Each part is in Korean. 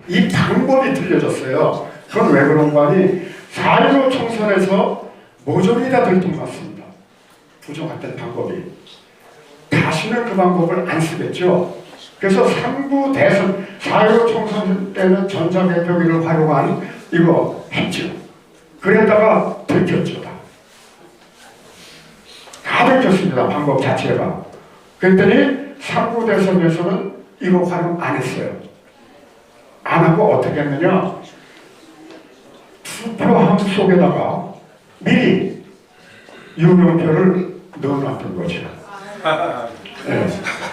이 방법이 틀려졌어요. 그건 왜 그런 거 아니? 4.15 총선에서 모조리 다 들통났습니다. 부정했던 방법이. 다시는 그 방법을 안 쓰겠죠. 그래서 3부 대선, 4.15 총선 때는 전자개표기를 활용한 이거 했죠. 그랬다가 들켰죠. 다 들켰습니다. 방법 자체가. 그랬더니 3부 대선에서는 이거 활용 안 했어요. 안 하고 어떻게 했느냐? 투표함 속에다가 미리 유명표를 넣어놨던 거죠. 네.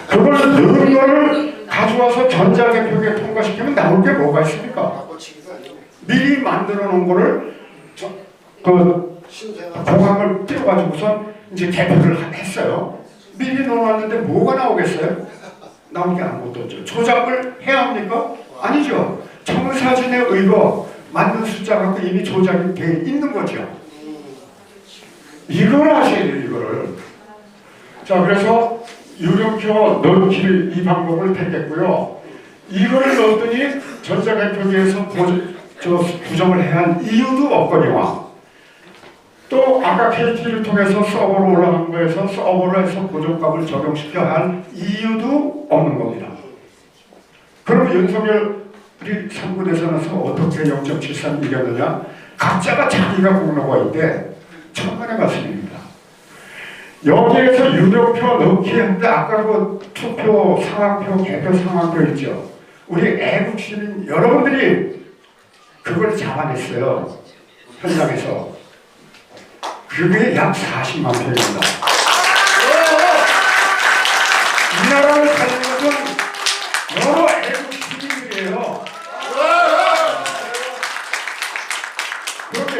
그걸 넣은 거를 가져와서 전자개표기에 통과시키면 나올 게 뭐가 있습니까? 미리 만들어 놓은 거를 공항을 띄워가지고선 이제 개표를 했어요. 미리 넣어놨는데 뭐가 나오겠어요? 나온 게 아무것도 없죠. 조작을 해야 합니까? 아니죠. 청사진에 의거 맞는 숫자 갖고 이미 조작이 돼 있는 거죠. 이걸 하셔야 돼요, 이거를. 자, 그래서 유령표 넣기를 이 방법을 택했고요. 이거를 넣었더니 전자개표기에서 부정을 해야 할 이유도 없거니와 또 아까 KT를 통해서 서버로 올라간 거에서 서버로 해서 고정값을 적용시켜야 할 이유도 없는 겁니다. 그럼 윤석열이 3부 대선에서 어떻게 0.73 이겼느냐? 각자가 자기가 공로가 있대. 천만의 말씀입니다. 여기에서 유령표 넣기 했는데 아까 그 투표 상황표, 개표 상황표 있죠. 우리 애국 시민 여러분들이 그걸 잡아냈어요. 현장에서. 그게 약 40만 표입니다. 이 나라를 살린 것은 여러 애국 시민들이에요. 그런데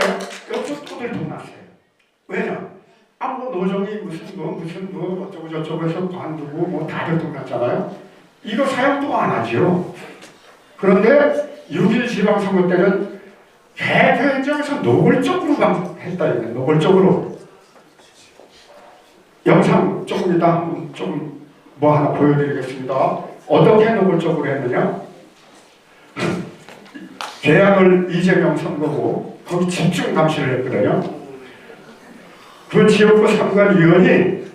여기서 또들 돈났어요. 왜냐? 뭐 노정이 무슨 어쩌고 저쩌고 해서 관두고 뭐 다들 돈났잖아요. 이거 사용도 안 하죠. 그런데 6.1 지방선거 때는 개표 현장에서 노골적으로 했다 이거 노골적으로. 영상 조금 이따 좀 뭐 하나 보여드리겠습니다. 어떻게 노골적으로 했느냐? 계약을 이재명 선거고 거기 집중 감시를 했거든요. 그 지역구 상관위원이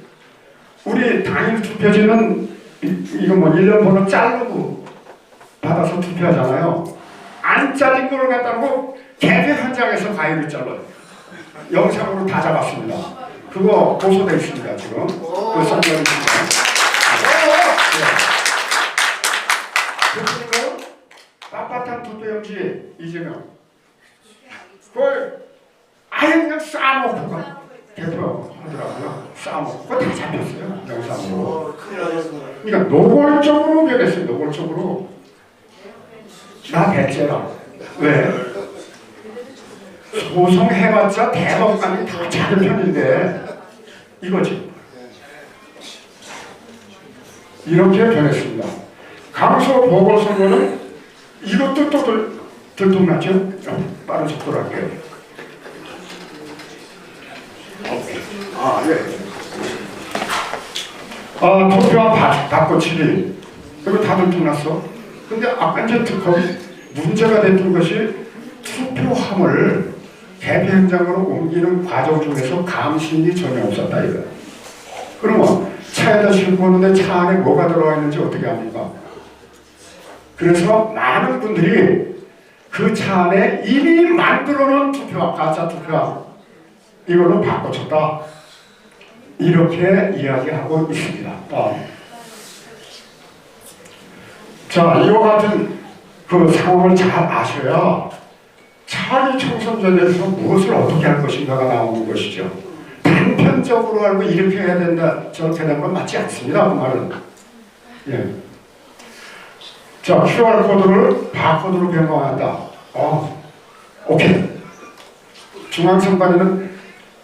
우리 당일 투표지는 이거 뭐 1년 번호 자르고 받아서 투표하잖아요. 안 잘린 거를 갖다고 개표 현장에서 가위를 잘라요. 영상으로 다 잡았습니다. 그거 고소돼 있습니다. 지금 그 선거를 그리고 빳빳한 투표용지 이재명 그걸 아예 그냥 쌓아놓고 개표하더라고요. 쌓아놓고 그거 다 잡혔어요. 영상으로. 그러니까 노골적으로 변했어요. 노골적으로. 나 배째라. 왜? 소송해봤자 대법관이 다 작은 편인데 이거지. 이렇게 변했습니다. 강서 보궐선거는 이것도 또 들통났죠? 빠른 속도로 할게요. 투표함 받고 7일. 이거 다 들통났어. 근데 아까 이제 거기 문제가 됐던 것이 투표함을 개표 현장으로 옮기는 과정 중에서 감시인이 전혀 없었다 이거. 그러면 차에다 싣고 오는데 차 안에 뭐가 들어가 있는지 어떻게 합니까? 그래서 많은 분들이 그 차 안에 이미 만들어 놓은 투표함, 가짜 투표함 이걸로 바꿔쳤다. 이렇게 이야기하고 있습니다. 자, 이와 같은 그 상황을 잘 아셔야 차기 총선전에서 무엇을 어떻게 할 것인가가 나오는 것이죠. 단편적으로 알고 이렇게 해야 된다, 저렇게 되는 건 맞지 않습니다. 그 말은. 예. 자, QR코드를 바코드로 변경한다. 오케이. 중앙선관위는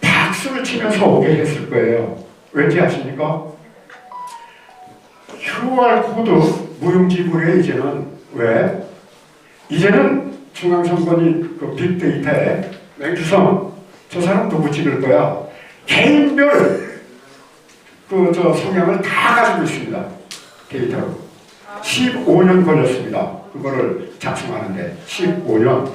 박수를 치면서 오케이 했을 거예요. 왠지 아십니까? QR코드 무용지물이에요, 이제는. 왜? 이제는 중앙선관위 그 빅데이터에 맹주성, 저 사람 누구 찍을 거야? 개인별 성향을 다 가지고 있습니다. 데이터로. 15년 걸렸습니다. 그거를 작성하는데 15년.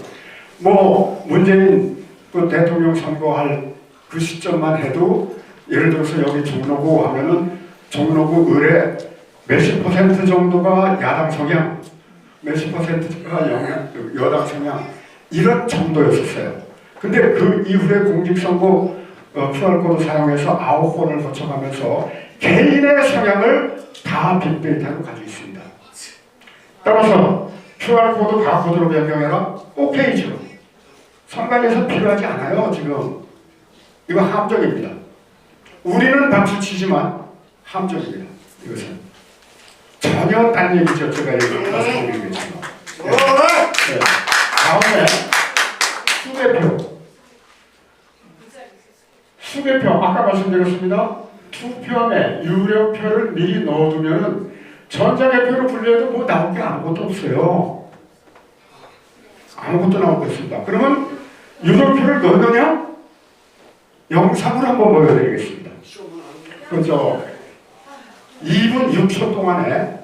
뭐 문재인 그 대통령 선거할 그 시점만 해도 예를 들어서 여기 종로구 하면은 종로구 을에 몇십 퍼센트 정도가 야당 성향, 몇십 퍼센트가 여당 성향 이런 정도였었어요. 근데 그 이후에 공직선거 QR코드 사용해서 9번을 거쳐가면서 개인의 성향을 다 빅데이터로 가지고 있습니다. 따라서 QR코드 바코드로 변경해라? 오케이죠. 선관위에서 필요하지 않아요. 지금 이거 함정입니다. 우리는 박수치지만 함정입니다. 이것은 전혀 딴 얘기죠. 제가 말씀드리겠지만 네. 다음에 수개표 아까 말씀드렸습니다. 투표함에 유력표를 미리 넣어두면 전자개표로 분류해도 뭐 나올 게 아무것도 없어요. 아무것도 나올 게 없습니다. 그러면 유력표를 넣느냐? 영상을 한번 보여드리겠습니다. 그렇죠. 2분 6초 동안에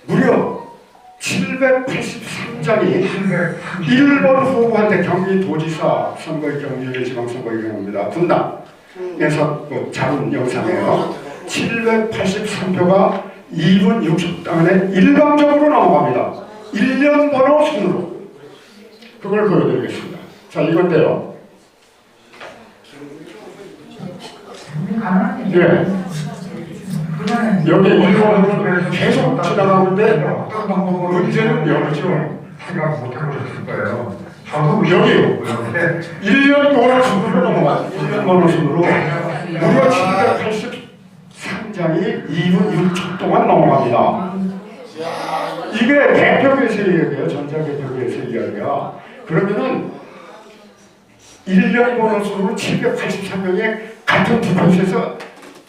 무려 783장이 1번 후보한테 경기도지사 선거의 경우 지방선거의 경우입니다. 분당에서 잡은 영상이에요. 783표가 2분 6초 동안에 일방적으로 넘어갑니다. 1년 번호 순으로. 그걸 보여드리겠습니다. 자, 이건데요. 예. 여기 일본으로 계속 지나가는데 문제는 여기죠. 생각 못 해보셨을 거예요. 여기 1년 번호 순으로 넘어가요. 1년 번호 순으로 무려 783장이 2분 6초 동안 넘어갑니다. 이게 대표계에서 이야기예요. 전자개표계에서 이야기야. 그러면은 1년 번호 순으로 783명이 같은 투표소에서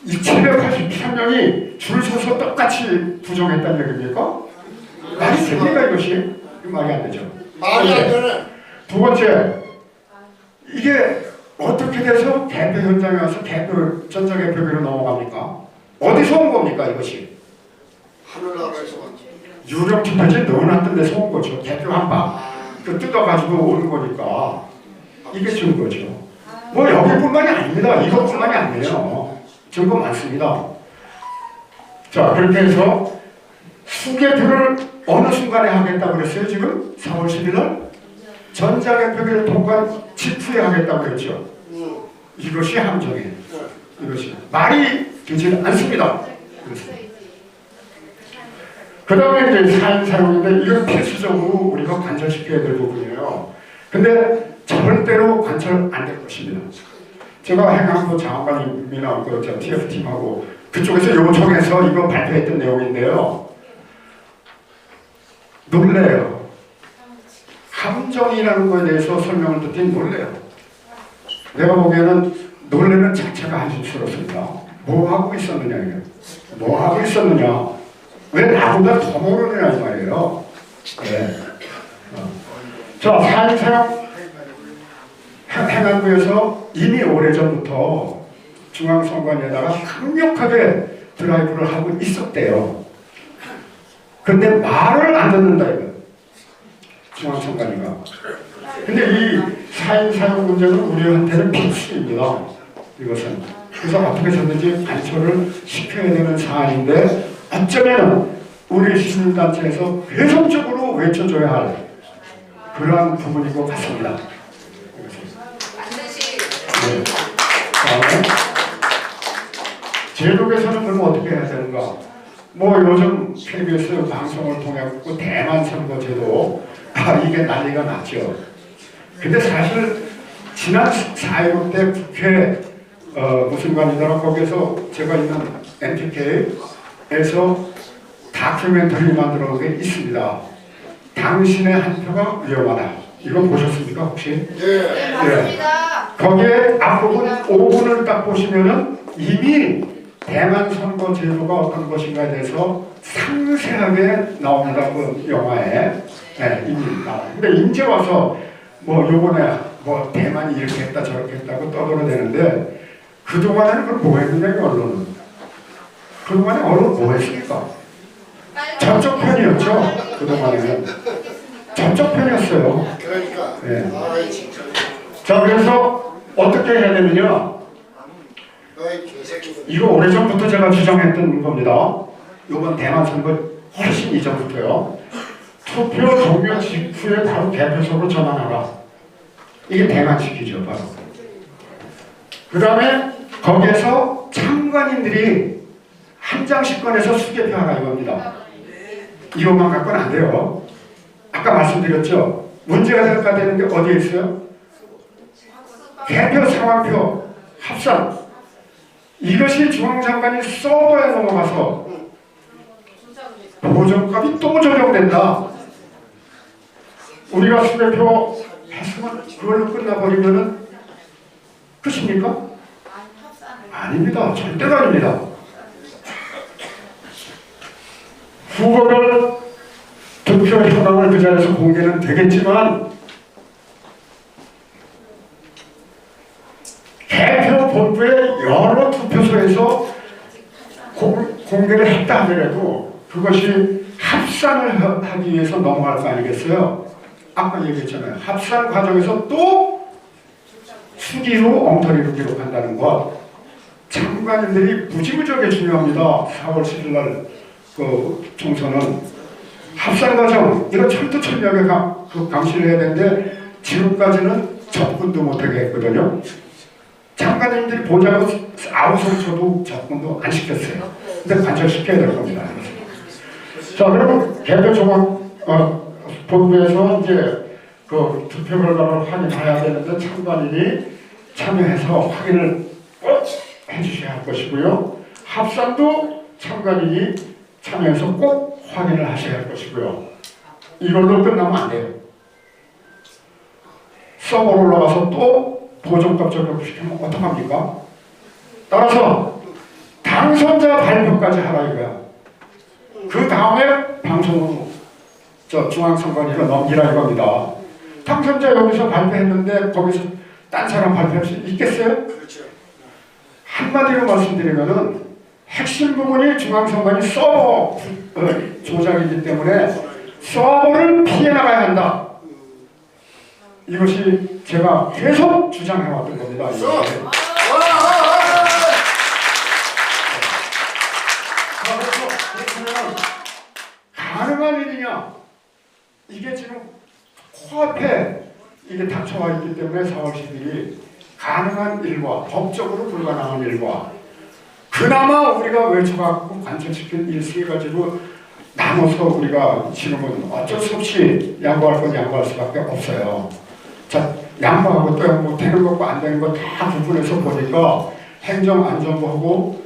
이 783명이 줄 서서 똑같이 부정했다는 얘기입니까? 말이 됩니까 이것이? 말이 안 되죠. 말이 안 되네. 두 번째, 이게 어떻게 돼서 개표 현장에 와서 전자개표기로 넘어갑니까? 어디서 온 겁니까 이것이? 하늘나라에서 왔죠. 유령 투표지 넣어놨던 데서 온 거죠. 개표 한 방. 그 뜯어가지고 오는 거니까 이게 증거죠. 뭐 여기뿐만이 아닙니다. 이것뿐만이 아니에요. 증거 많습니다. 자, 그렇게 해서 수개표를 어느 순간에 하겠다고 그랬어요? 지금 4월 10일 날 전자개표기를 통과한 직후에 하겠다고 그랬죠. 이것이 함정이에요. 이것이 말이 되지 않습니다. 그 다음에 이제 사인 사용인데 이건 필수적으로 우리가 관철시켜야 될 부분이에요. 근데 절대로 관철 안 될 것입니다. 제가 행안부 장관님이나 그 TF팀하고 그쪽에서 요청해서 이거 발표했던 내용인데요. 놀래요. 함정이라는 거에 대해서 설명을 듣더니 놀래요. 내가 보기에는 놀래는 자체가 한심스럽습니다. 뭐 하고 있었느냐 이게. 뭐 하고 있었느냐. 왜 나보다 더 모르느냐 이 말이에요. 네. 자, 사인사용 행안부에서 이미 오래전부터 중앙선관위에다가 강력하게 드라이브를 하고 있었대요. 근데 말을 안 듣는다 이거. 중앙선관위가. 근데 이 사인사용 문제는 우리한테는 필수입니다. 이것은. 그래서 어떻게 해서든지 관철을 시켜야 되는 사안인데 어쩌면 우리 시민단체에서 계속적으로 외쳐줘야 할 그러한 부분인 것 같습니다. 네. 다음에 제도 개선은 그럼 어떻게 해야 되는가? 뭐 요즘 KBS 방송을 통해 대만 선거제도 이게 난리가 났죠. 근데 사실 지난 4.15 때 국회 무슨 관이더라 거기에서 제가 있는 NTK에서 다큐멘터리 만들어 놓은 게 있습니다. 당신의 한 표가 위험하다. 이거 보셨습니까 혹시? 네. 맞습니다. 거기에 앞부분 5분을 딱 보시면은 이미 대만 선거 제도가 어떤 것인가에 대해서 상세하게 나옵니다. 그 영화에. 네, 이미 나와요. 근데 이제 와서 뭐 요번에 뭐 대만이 이렇게 했다 저렇게 했다고 떠들어대는데 그동안에는 그걸 뭐 했느냐 이 언론은. 그동안에 언론 뭐 했습니까? 저쪽 편이었죠. 그동안에는 저쪽 편이었어요. 그러니까. 예. 아이 진짜. 자, 그래서 어떻게 해야 되느냐? 너희 개새끼들. 이거 오래전부터 제가 주장했던 겁니다. 이번 대만 선거 훨씬 이전부터요. 투표 종료 직후에 바로 개표소로 전환하라. 이게 대만식이죠, 바로. 그 다음에 거기에서 참관인들이 한 장씩 꺼내서 수개표하라 이겁니다. 이것만 갖고는 안 돼요. 아까 말씀드렸죠. 문제가 되는 게 어디에 있어요? 개표 상황표 합산. 이것이 중앙장관이 서버에 넘어가서 보정값이 또 조정된다. 우리가 수개표 했으면 그걸로 끝나버리면은 끝입니까? 아닙니다. 절대가 아닙니다. 후보별 투표 현황을 그 자리에서 공개는 되겠지만 개표 본부의 여러 투표소에서 공개를 했다 하더라도 그것이 합산을 하기 위해서 넘어갈 거 아니겠어요? 아까 얘기했잖아요. 합산 과정에서 또 수기로 엉터리로 기록한다는 것. 장관님들이 무지무지하게 중요합니다. 4월 10일 날 그 총선은 합산 과정 이거 철두철미하게 감시를 해야 되는데 지금까지는 접근도 못하게 했거든요. 장관님들이 보자고 아우성초도 접근도 안 시켰어요. 근데 관철시켜야 될 겁니다. 자, 그러면 개표 조각 본부에서 이제 그 투표 결과를 확인해야 되는데 참관인이 참여해서 확인을 꼭 해주셔야 할 것이고요. 합산도 참관인이 참여해서 꼭 확인을 하셔야 할 것이고요. 이걸로 끝나면 안 돼요. 서버로 올라가서 또 보정값 적용시키면 어떡합니까? 따라서 당선자 발표까지 하라 이거야. 그 다음에 방송으로 중앙선관위로 넘기라 이겁니다. 당선자 여기서 발표했는데 거기서 딴 사람 발표할 수 있겠어요? 그렇죠. 한마디로 말씀드리면은 핵심 부분이 중앙선관위 서버 조작이기 때문에 서버를 피해 나가야 한다. 이것이 제가 계속 주장해왔던 겁니다. 그렇다면 가능한 일이냐? 이게 지금 코앞에 이게 닥쳐와 있기 때문에 4월 10일이 가능한 일과 법적으로 불가능한 일과 그나마 우리가 외쳐갖고 관철시킨 일 세 가지로 나눠서 우리가 지금은 어쩔 수 없이 양보할 건 양보할 수밖에 없어요. 자, 양보하고 또 뭐 되는 것과 안 되는 거 다 구분해서 보니까 행정안전부하고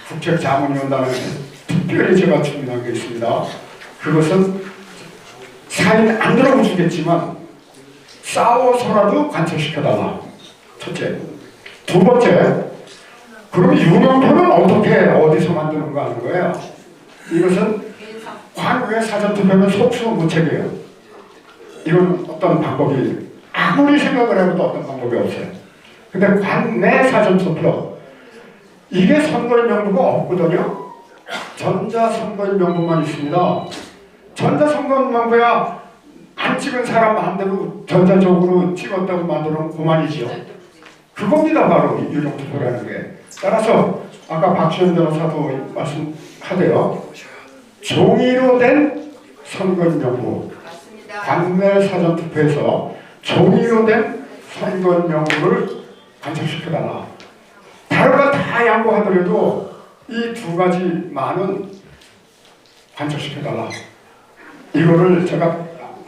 국책자문위원단에 특별히 제가 주문한 게 있습니다. 그것은 사인 안 들어보 주겠지만 싸워서라도 관철시켜달라. 첫째. 두 번째, 그럼 유명표는 어떻게 어디서 만드는가 하는 거예요. 이것은 관외 사전투표는 속수무책이에요. 이건 어떤 방법이 아무리 생각을 해도 어떤 방법이 없어요. 근데 관내 사전투표 이게 선거인 명부가 없거든요. 전자선거인 명부만 있습니다. 전자선거인 명부야 안 찍은 사람 마음대로 전자적으로 찍었다고 만들어놓은 고만이지요. 그겁니다. 바로 유령투표라는 게. 따라서 아까 박지원 변호사도 말씀하대요. 종이로 된 선거인 명부, 관내 사전투표에서 종이로 된 선거인 명부를 관철시켜달라. 다른 건 다 양보하더라도 이 두 가지만은 관철시켜달라. 이거를 제가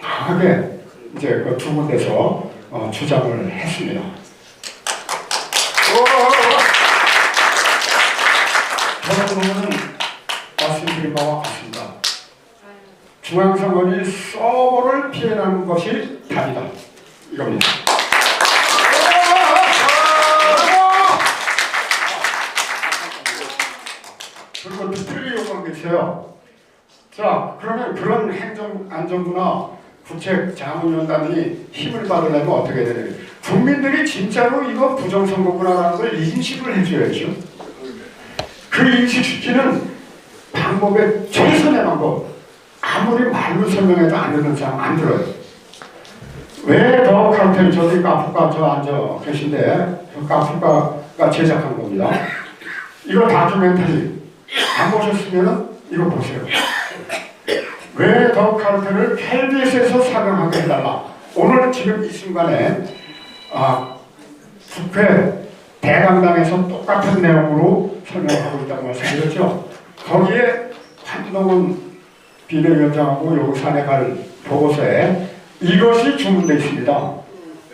강하게 이제 그 두 군데서 주장을 했습니다. 저는 말씀드린 바와 같습니다. 중앙선관위 서버를 피해나는 것이 답이다. 이겁니다. 그리고 특별히 요구한 게 있어요. 자, 그러면 그런 행정안전부나 국책자문위원단이 힘을 받으려면 어떻게 해야 되냐. 국민들이 진짜로 이거 부정선거구나라는 걸 인식을 해줘야죠. 그 인식시키는 방법 방법의 최선의 방법. 아무리 말로 설명해도 안 듣는 사람 안 들어요. 왜 더 카르텔 저기 카프카 저 앉아 계신데 저 카프카가 제작한 겁니다. 이거 다큐멘터리 안 보셨으면 이거 보세요. 왜 더 카르텔을 KBS에서 상영하게 해달라. 오늘 지금 이 순간에 국회 대강당에서 똑같은 내용으로 설명하고 있다고 말씀드렸죠. 거기에 한동훈 비대위원장하고 용산에 갈 보고서에 이것이 주문되어 있습니다.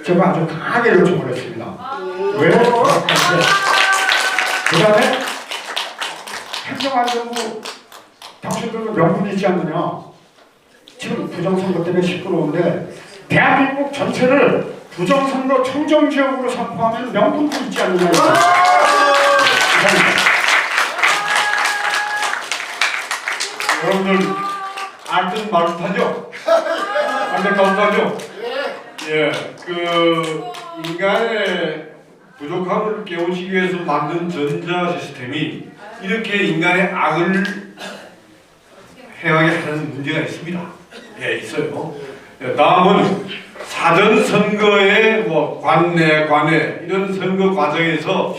제가 아주 강하게 요청을 했습니다. 왜? 그 다음에 행정안전부 당신들도 명분이 있지 않느냐. 지금 부정선거 때문에 시끄러운데 대한민국 전체를 부정선거 청정지역으로 선포하면 명분도 있지 않느냐. 여러분들 알듯 말듯하죠? 안타까운하죠? 예, 그 인간의 부족함을 깨우치기 위해서 만든 전자 시스템이 이렇게 인간의 악을 행하게 하는 문제가 있습니다. 예, 있어요. 예, 다음은 사전 선거의 뭐 관내 이런 선거 과정에서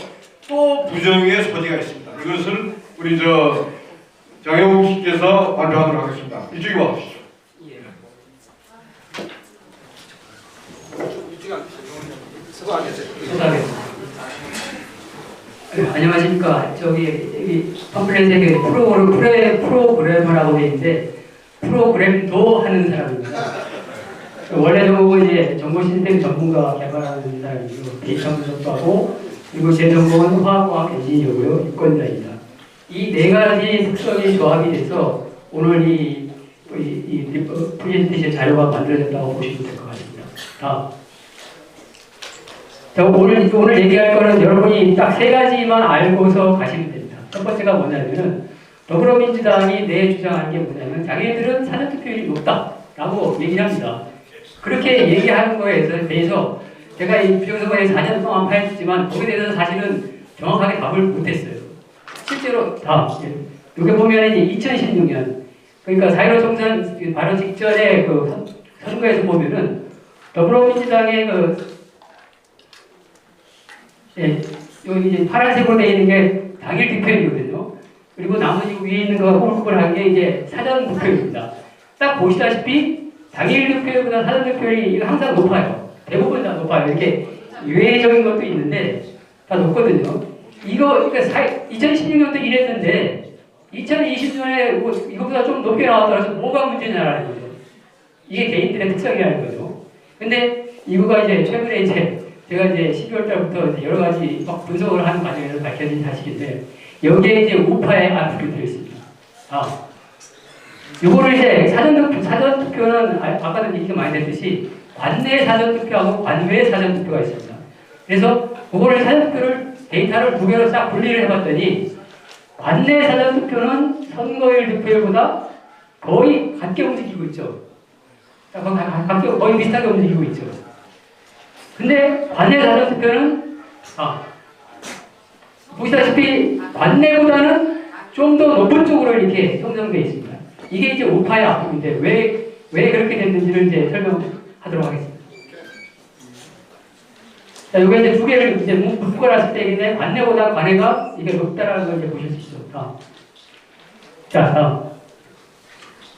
또 부정의 소지가 있습니다. 이것을 우리 장영욱 씨께서 발표하도록 하겠습니다. 이쪽에 와주시죠. 안녕하십니까. 저기 팜플렛에 프로그래머라고 되어 있는데 프로그램도 하는 사람입니다. 원래 전공은 이제 정보 시스템 전문가 개발하는 사람이고 데이터 분석도 하고 그리고 제 전공은 화학과학 엔지니어고요. 유권자입니다. 이 네 가지 특성이 조합이 돼서 오늘 이 프레젠테이션 자료가 만들어졌다고 보시면 될 것 같습니다. 다음. 자, 오늘 얘기할 거는 여러분이 딱 세 가지만 알고서 가시면 됩니다. 첫 번째가 뭐냐면은 더불어민주당이 주장하는 게 뭐냐면 자기네들은 사전투표율이 높다라고 얘기를 합니다. 그렇게 얘기하는 거에 대해서 제가 이 부정선거에 4년 동안 파헤쳤지만 거기에 대해서 사실은 정확하게 답을 못했어요. 실제로 여기 보면 이제 2016년 그러니까 4.15 총선 바로 직전에 그 선거에서 보면은 더불어민주당의 여기 이제 파란색으로 되어 있는 게 당일 득표율이거든요. 그리고 나머지 위에 있는 거가 꼬불꼬불한 게 이제 사전 득표율입니다. 딱 보시다시피 당일 득표율보다 사전 득표율이 항상 높아요. 대부분 다 높아요. 이렇게 유해적인 것도 있는데 다 높거든요. 그러니까 2016년도 이랬는데 2020년에 뭐 이것보다 좀 높게 나왔더라도 뭐가 문제냐라는 거죠. 이게 개인들의 특성이라는 거죠. 근데 이거가 이제 최근에 제가 12월 달부터 여러 가지 막 분석을 하는 과정에서 밝혀진 사실인데 여기에 이제 우파의 악플이 들어있습니다. 요거를 이제 사전투표는 아까도 얘기가 많이 됐듯이 관내 사전투표하고 관외 사전투표가 있습니다. 그래서 그거를 사전투표를 데이터를 두 개로 싹 분리를 해봤더니 관내 사전투표는 선거일 득표율보다 거의 같게 움직이고 있죠. 거의 비슷하게 움직이고 있죠. 근데 관내 사전투표는 보시다시피 관내보다는 좀 더 높은 쪽으로 이렇게 형성되어 있습니다. 이게 이제 우파의 악플인데 왜 그렇게 됐는지를 이제 설명하도록 하겠습니다. 자, 이게 이제 두 개를 이제 묶어놨을 때인데 관내보다 관외가 이게 높다라는 걸 이제 보실 수 있죠. 자, 다음.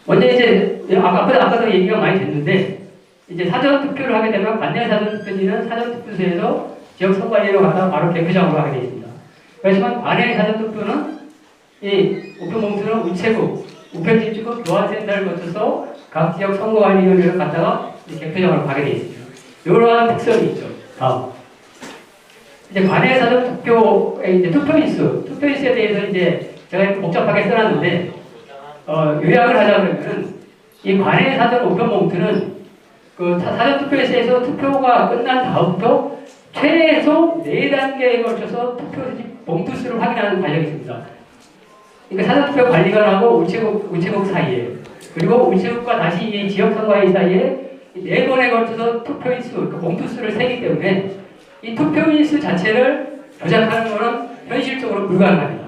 먼저 이제 아까도 얘기가 많이 됐는데 이제 사전 투표를 하게 되면 관내 사전 투표지는 사전 투표소에서 지역 선관위로 갔다가 바로 개표장으로 하게 되어 있습니다. 그렇지만 관내 사전 투표는 이 우편봉투는 우편집주국 교환센터를 거쳐서 각 지역 선거관리위원회를 갔다가 개표장으로 가게 되어 있습니다. 이러한 특성이 있죠. 다음. 이제 관내 사전 투표의 이제 투표인수에 대해서 이제 제가 복잡하게 써놨는데 요약을 하자 그러면은 이 관내 사전 우편봉투는 그 사전투표에서 투표가 끝난 다음부터 최소 4단계에 걸쳐서 투표지 봉투 수를 확인하는 과정이 있습니다. 그러니까 사전투표 관리관하고 우체국 사이에 그리고 우체국과 다시 이 지역선거위 사이에 4번에 걸쳐서 투표인수, 그 봉투 수를 세기 때문에 이 투표인수 자체를 조작하는 것은 현실적으로 불가능합니다.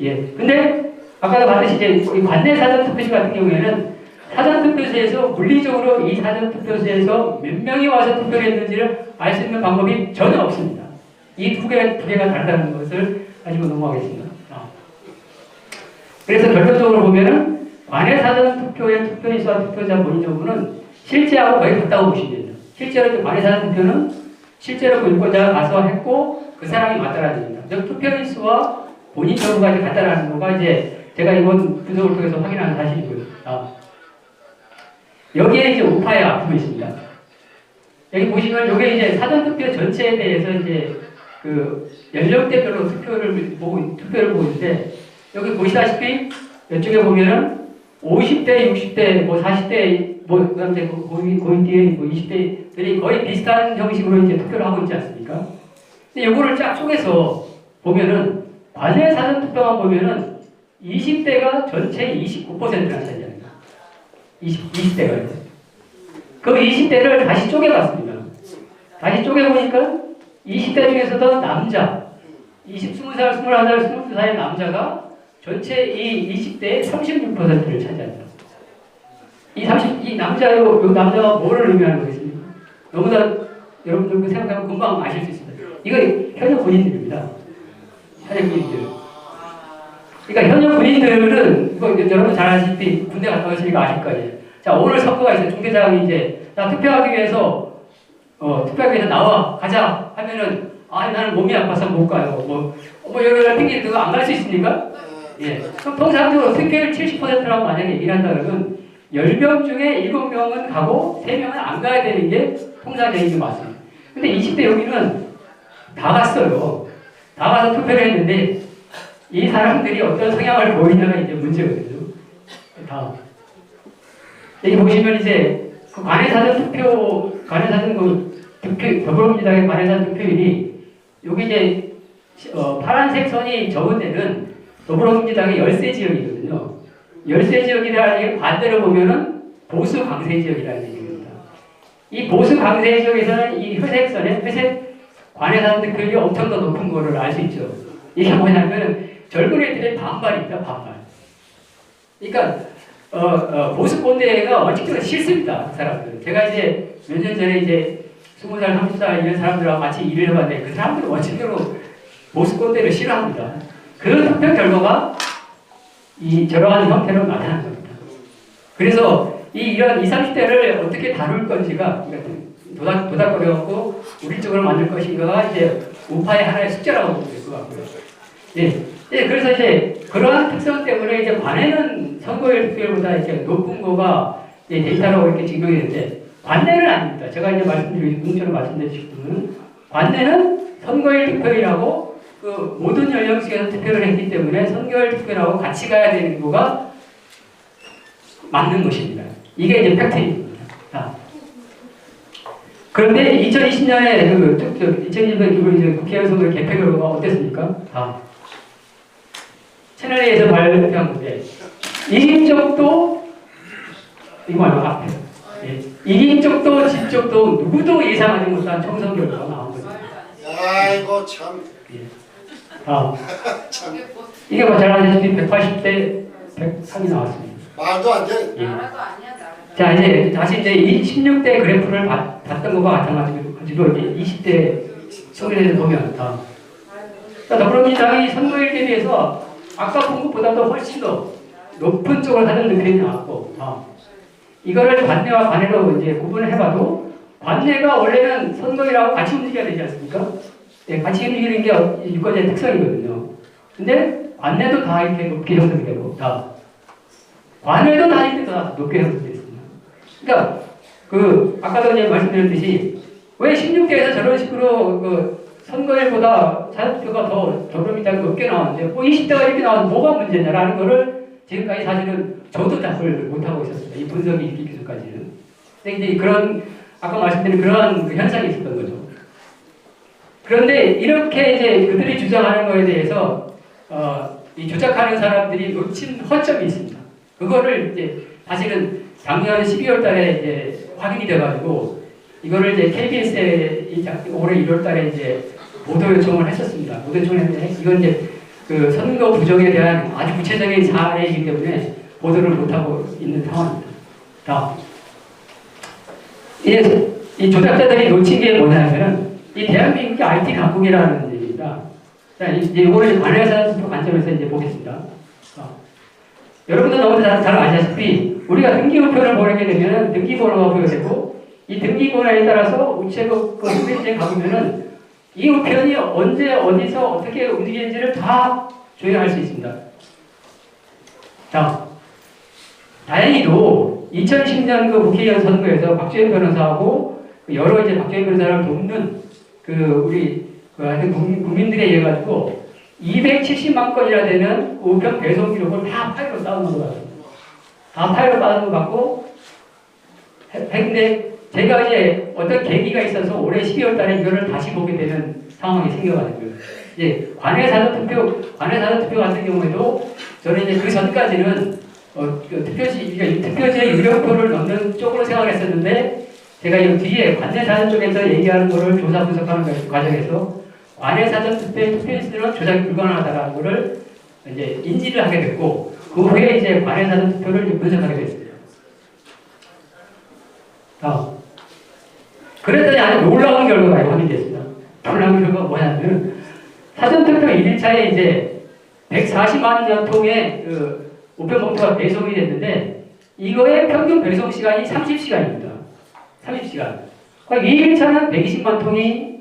예. 근데 아까도 봤듯이 이제 이 관내 사전투표지 같은 경우에는 사전투표소에서 물리적으로 이 사전투표소에서 몇 명이 와서 투표를 했는지를 알 수 있는 방법이 전혀 없습니다. 이 두 개가 다르다는 것을 가지고 넘어가겠습니다. 그래서 결론적으로 보면은 관내 사전투표의 투표인수와 투표자 본인 여부는 실제하고 거의 같다고 보시면 됩니다. 실제로 관내 사전투표는 실제로 그 유권자가 가서 했고 그 사람이 맞다라는 겁니다. 즉 투표인수와 본인 여부가 이제 같다라는 거가 이제 제가 이번 분석을 통해서 확인한 사실이고요. 여기에 이제 우파의 아픔이 있습니다. 여기 보시면 이게 이제 사전투표 전체에 대해서 이제 그 연령대별로 투표를 보고 있는데 여기 보시다시피 이쪽에 보면은 50대, 60대, 뭐 40대, 뭐 그다음에 고인 뒤에 뭐 20대들이 거의 비슷한 형식으로 이제 투표를 하고 있지 않습니까? 근데 이거를 쫙 쪼개서 보면은 관내 사전투표만 보면은 20대가 전체 29%나 차지합니다. 20대가. 그 20대를 다시 쪼개봤습니다. 다시 쪼개보니까 20대 중에서도 남자, 20살, 21살, 22살의 남자가 전체 이 20대의 36%를 차지합니다. 이 남자가 뭐를 의미하는 거겠습니까? 너무나 여러분들 생각하면 금방 아실 수 있습니다. 이거 현역 군인들입니다. 현역 군인들. 그러니까 현역 군인들은 이거 여러분 잘 아시다시피 군대 갔다 오시니까 아실 거예요. 자, 오늘 선거가 있어요. 중대장이 이제 나 투표하기 위해서 나와 가자 하면은 나는 몸이 아파서 못 가요. 뭐 여러 핑계 대고 안 갈 수 있습니까? 예. 그럼 통상적으로 투표율 70%라고 만약에 얘기를 한다 그러면 10명 중에 7명은 가고 3명은 안 가야 되는 게 통상적인 게 맞습니다. 근데 20대 여기는 다 갔어요. 다 가서 투표를 했는데 이 사람들이 어떤 성향을 보이냐가 이제 문제거든요. 다음. 여기 보시면 이제 그 더불어민주당의 관내사전 투표율이 여기 이제 파란색 선이 적은 데는 더불어민주당의 열세 지역이거든요. 열세 지역이라는 게 반대로 보면은 보수 강세 지역이라는 얘기입니다. 이 보수 강세 지역에서는 이 회색 관내사전 투표율이 엄청 더 높은 거를 알 수 있죠. 이게 뭐냐면 젊은 애들의 반발입니다. 반발. 그러니까 보수 꼰대가 원칙적으로 싫습니다. 그 사람들. 제가 이제 몇 년 전에 이제 20살, 30살 이런 사람들하고 같이 일을 해봤는데 그 사람들은 원칙적으로 보수 꼰대를 싫어합니다. 그 투표 결과가 저러한 형태로 나타난 겁니다. 그래서 이런 20, 30대를 어떻게 다룰 건지가 도닥거려갖고 우리 쪽으로 만들 것인가가 이제 우파의 하나의 숙제라고 보면 될 것 같고요. 그래서 이제 그러한 특성 때문에 이제 관내는 선거율 투표율보다 이제 높은 거가 데이터로 이렇게 증명했는데 관내는 아닙니다. 제가 이제 문자로 말씀드리면 관내는 선거율 투표율하고 그 모든 연령층에서 투표를 했기 때문에 선거율 투표율하고 같이 가야 되는 거가 맞는 것입니다. 이게 이제 팩트입니다. 그런데 2020년에 2020년 국회의원 선거 개표 결과가 어땠습니까? 채널A에서 발표한 건데 이긴 쪽도 이거 말고 앞에 이긴 쪽도 진 쪽도 누구도 예상하지 못한 총선 결과가 나온 거죠. 아이고 참. 참. 이게 뭐 잘 아시다시피 180대 103이 나왔습니다. 말도 안 돼. 나라도 아니야 나라도. 자 이제 다시 이제 16대 그래프를 봤던 것과 같아가지고 이제 20대 소개를 보면 더불어민주당이 선거일 대비해서 아까 본 것보다도 훨씬 더 높은 쪽으로 하는 느낌이 나왔고 이거를 관내와 관내로 이제 구분을 해봐도 관내가 원래는 선거일하고 같이 움직여야 되지 않습니까? 같이 움직이는 게 유권자의 특성이거든요. 근데 관내도 다 이렇게 높게 형성이 되고 관내도 다 이렇게 다 높게 형성이 됐습니다. 그러니까 아까도 이제 말씀드렸듯이 왜 16대에서 저런 식으로 선거일보다 사전투표가 더 더불어민주당이 높게 나왔는데 뭐 20대가 이렇게 나와서 뭐가 문제냐라는 거를 지금까지 사실은 저도 답을 못하고 있었습니다. 이 분석이 있기 전까지는. 근데 이제 아까 말씀드린 그러한 현상이 있었던 거죠. 그런데 이렇게 이제 그들이 주장하는 거에 대해서 이 조작하는 사람들이 놓친 허점이 있습니다. 그거를 이제 사실은 작년 12월 달에 이제 확인이 돼가지고 이거를 이제 KBS에 올해 1월 달에 이제 보도 요청을 했었습니다. 보도 요청을 했는데 이건 이제 그 선거 부정에 대한 아주 구체적인 사례이기 때문에 보도를 못하고 있는 상황입니다. 다음. 이 조작자들이 놓친 게 뭐냐면은 이 대한민국이 IT 강국이라는 얘기입니다. 자, 이제 이거를 관해사 투표 관점에서 이제 보겠습니다. 여러분도 너무 잘 아시다시피 우리가 등기우표를 보내게 되면 등기번호가 부여되고 이 등기번호에 따라서 우체국 그 홈페이지에 가보면은 이 우편이 언제 어디서 어떻게 움직이는지를 다 조회할 수 있습니다. 자, 다행히도 2010년 그 국회의원 선거에서 박주현 변호사하고 여러 이제 박주현 변호사를 돕는 그 우리 그 하여튼 국민들에 의해 가지고 270만 건이나 되는 우편 배송 기록을 다 파일로 다운로드 받았습니다. 다 파일로 다운로드 받고 했는데 제가 이제 어떤 계기가 있어서 올해 12월 달에 이거를 다시 보게 되는 상황이 생겨가지고요. 이제 관외사전 투표 같은 경우에도 저는 이제 그 전까지는 그 투표지에 유력표를 넣는 쪽으로 생각했었는데 제가 이 뒤에 관내사전 쪽에서 얘기하는 거를 조사 분석하는 과정에서 관외사전 투표에서는 조작이 불가능하다는 거를 이제 인지를 하게 됐고 그 후에 이제 관외사전 투표를 이제 분석하게 됐습니다. 다음. 그랬더니 아주 놀라운 결과가 확인됐습니다. 놀라운 결과가 뭐냐면 사전투표 1일차에 이제 140만 통의 그 우편 봉투가 배송이 됐는데 이거의 평균 배송 시간이 30시간입니다. 30시간. 그러니까 2일차는 120만 통이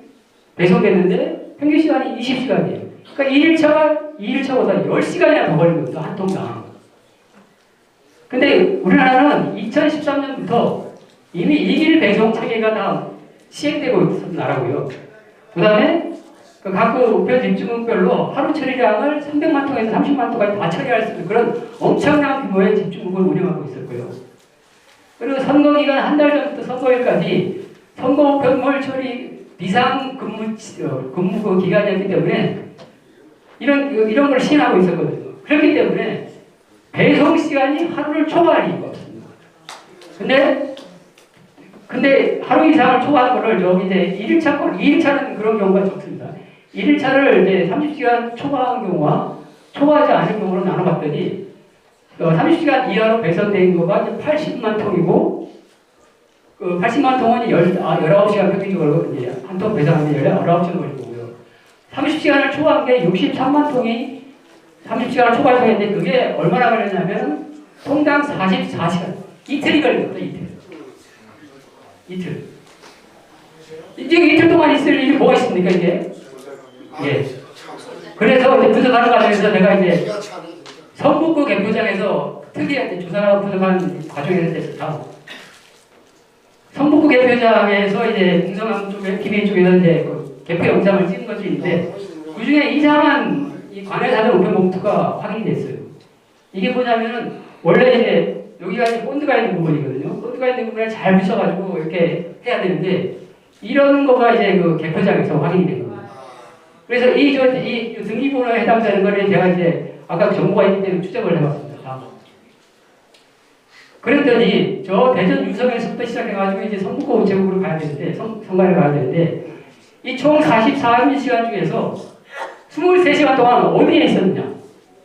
배송됐는데 평균 시간이 20시간이에요. 그러니까 2일차보다 10시간이나 더 걸린 겁니다. 한 통당. 근데 우리나라는 2013년부터 이미 2일 배송 체계가 다 시행되고 있었던 나라고요. 그 다음에 각 우편 집중국별로 하루 처리량을 300만 통에서 30만 통까지 다 처리할 수 있는 그런 엄청난 규모의 집중국을 운영하고 있었고요. 그리고 선거기간 한 달 전부터 선거일까지 선거 우편물 처리 비상 근무 기간이었기 때문에 이런 걸 시행하고 있었거든요. 그렇기 때문에 배송 시간이 하루를 초과할 이유가 없습니다. 근데 하루 이상을 초과한 거를 저기 이제 2일차는 그런 경우가 적습니다. 1일차를 이제 30시간 초과한 경우와 초과하지 않은 경우로 나눠봤더니 30시간 이하로 배송된 거가 이제 80만 통이고 그 80만 통은 19시간 평균적으로 이제 한 통 배송하면 19시간 걸리고요. 30시간을 초과한 게 63만 통이 30시간을 초과했는데 그게 얼마나 걸렸냐면 통당 44시간. 이틀이 걸립니다. 이틀. 이제 이틀 동안 있을 일이 뭐가 있습니까, 이게? 예. 그래서 이제 분석하는 과정에서 내가 이제 성북구 개표장에서 특이하게 조사 분석하는 과정에서 됐습니다. 성북구 개표장에서 이제 공성항 쪽에, 김해 쪽에서 이제 그 개표 영상을 찍은 것이 있는데 그 중에 이상한 이 관외사전 우편 봉투가 확인이 됐어요. 이게 뭐냐면은 원래 이제 여기가 이제 본드가 있는 부분이거든요. 본드가 있는 부분을 잘 붙여가지고 이렇게 해야 되는데 이런 거가 이제 그 개표장에서 확인이 된 겁니다. 그래서 이 등기번호에 해당되는 거를 제가 이제 아까 정보가 있기 때문에 추적을 해봤습니다. 그랬더니 저 대전 유성에서부터 시작해가지고 이제 성북구 우체국으로 가야 되는데 성관에 가야 되는데 이 총 44시간 중에서 23시간 동안 어디에 있었느냐?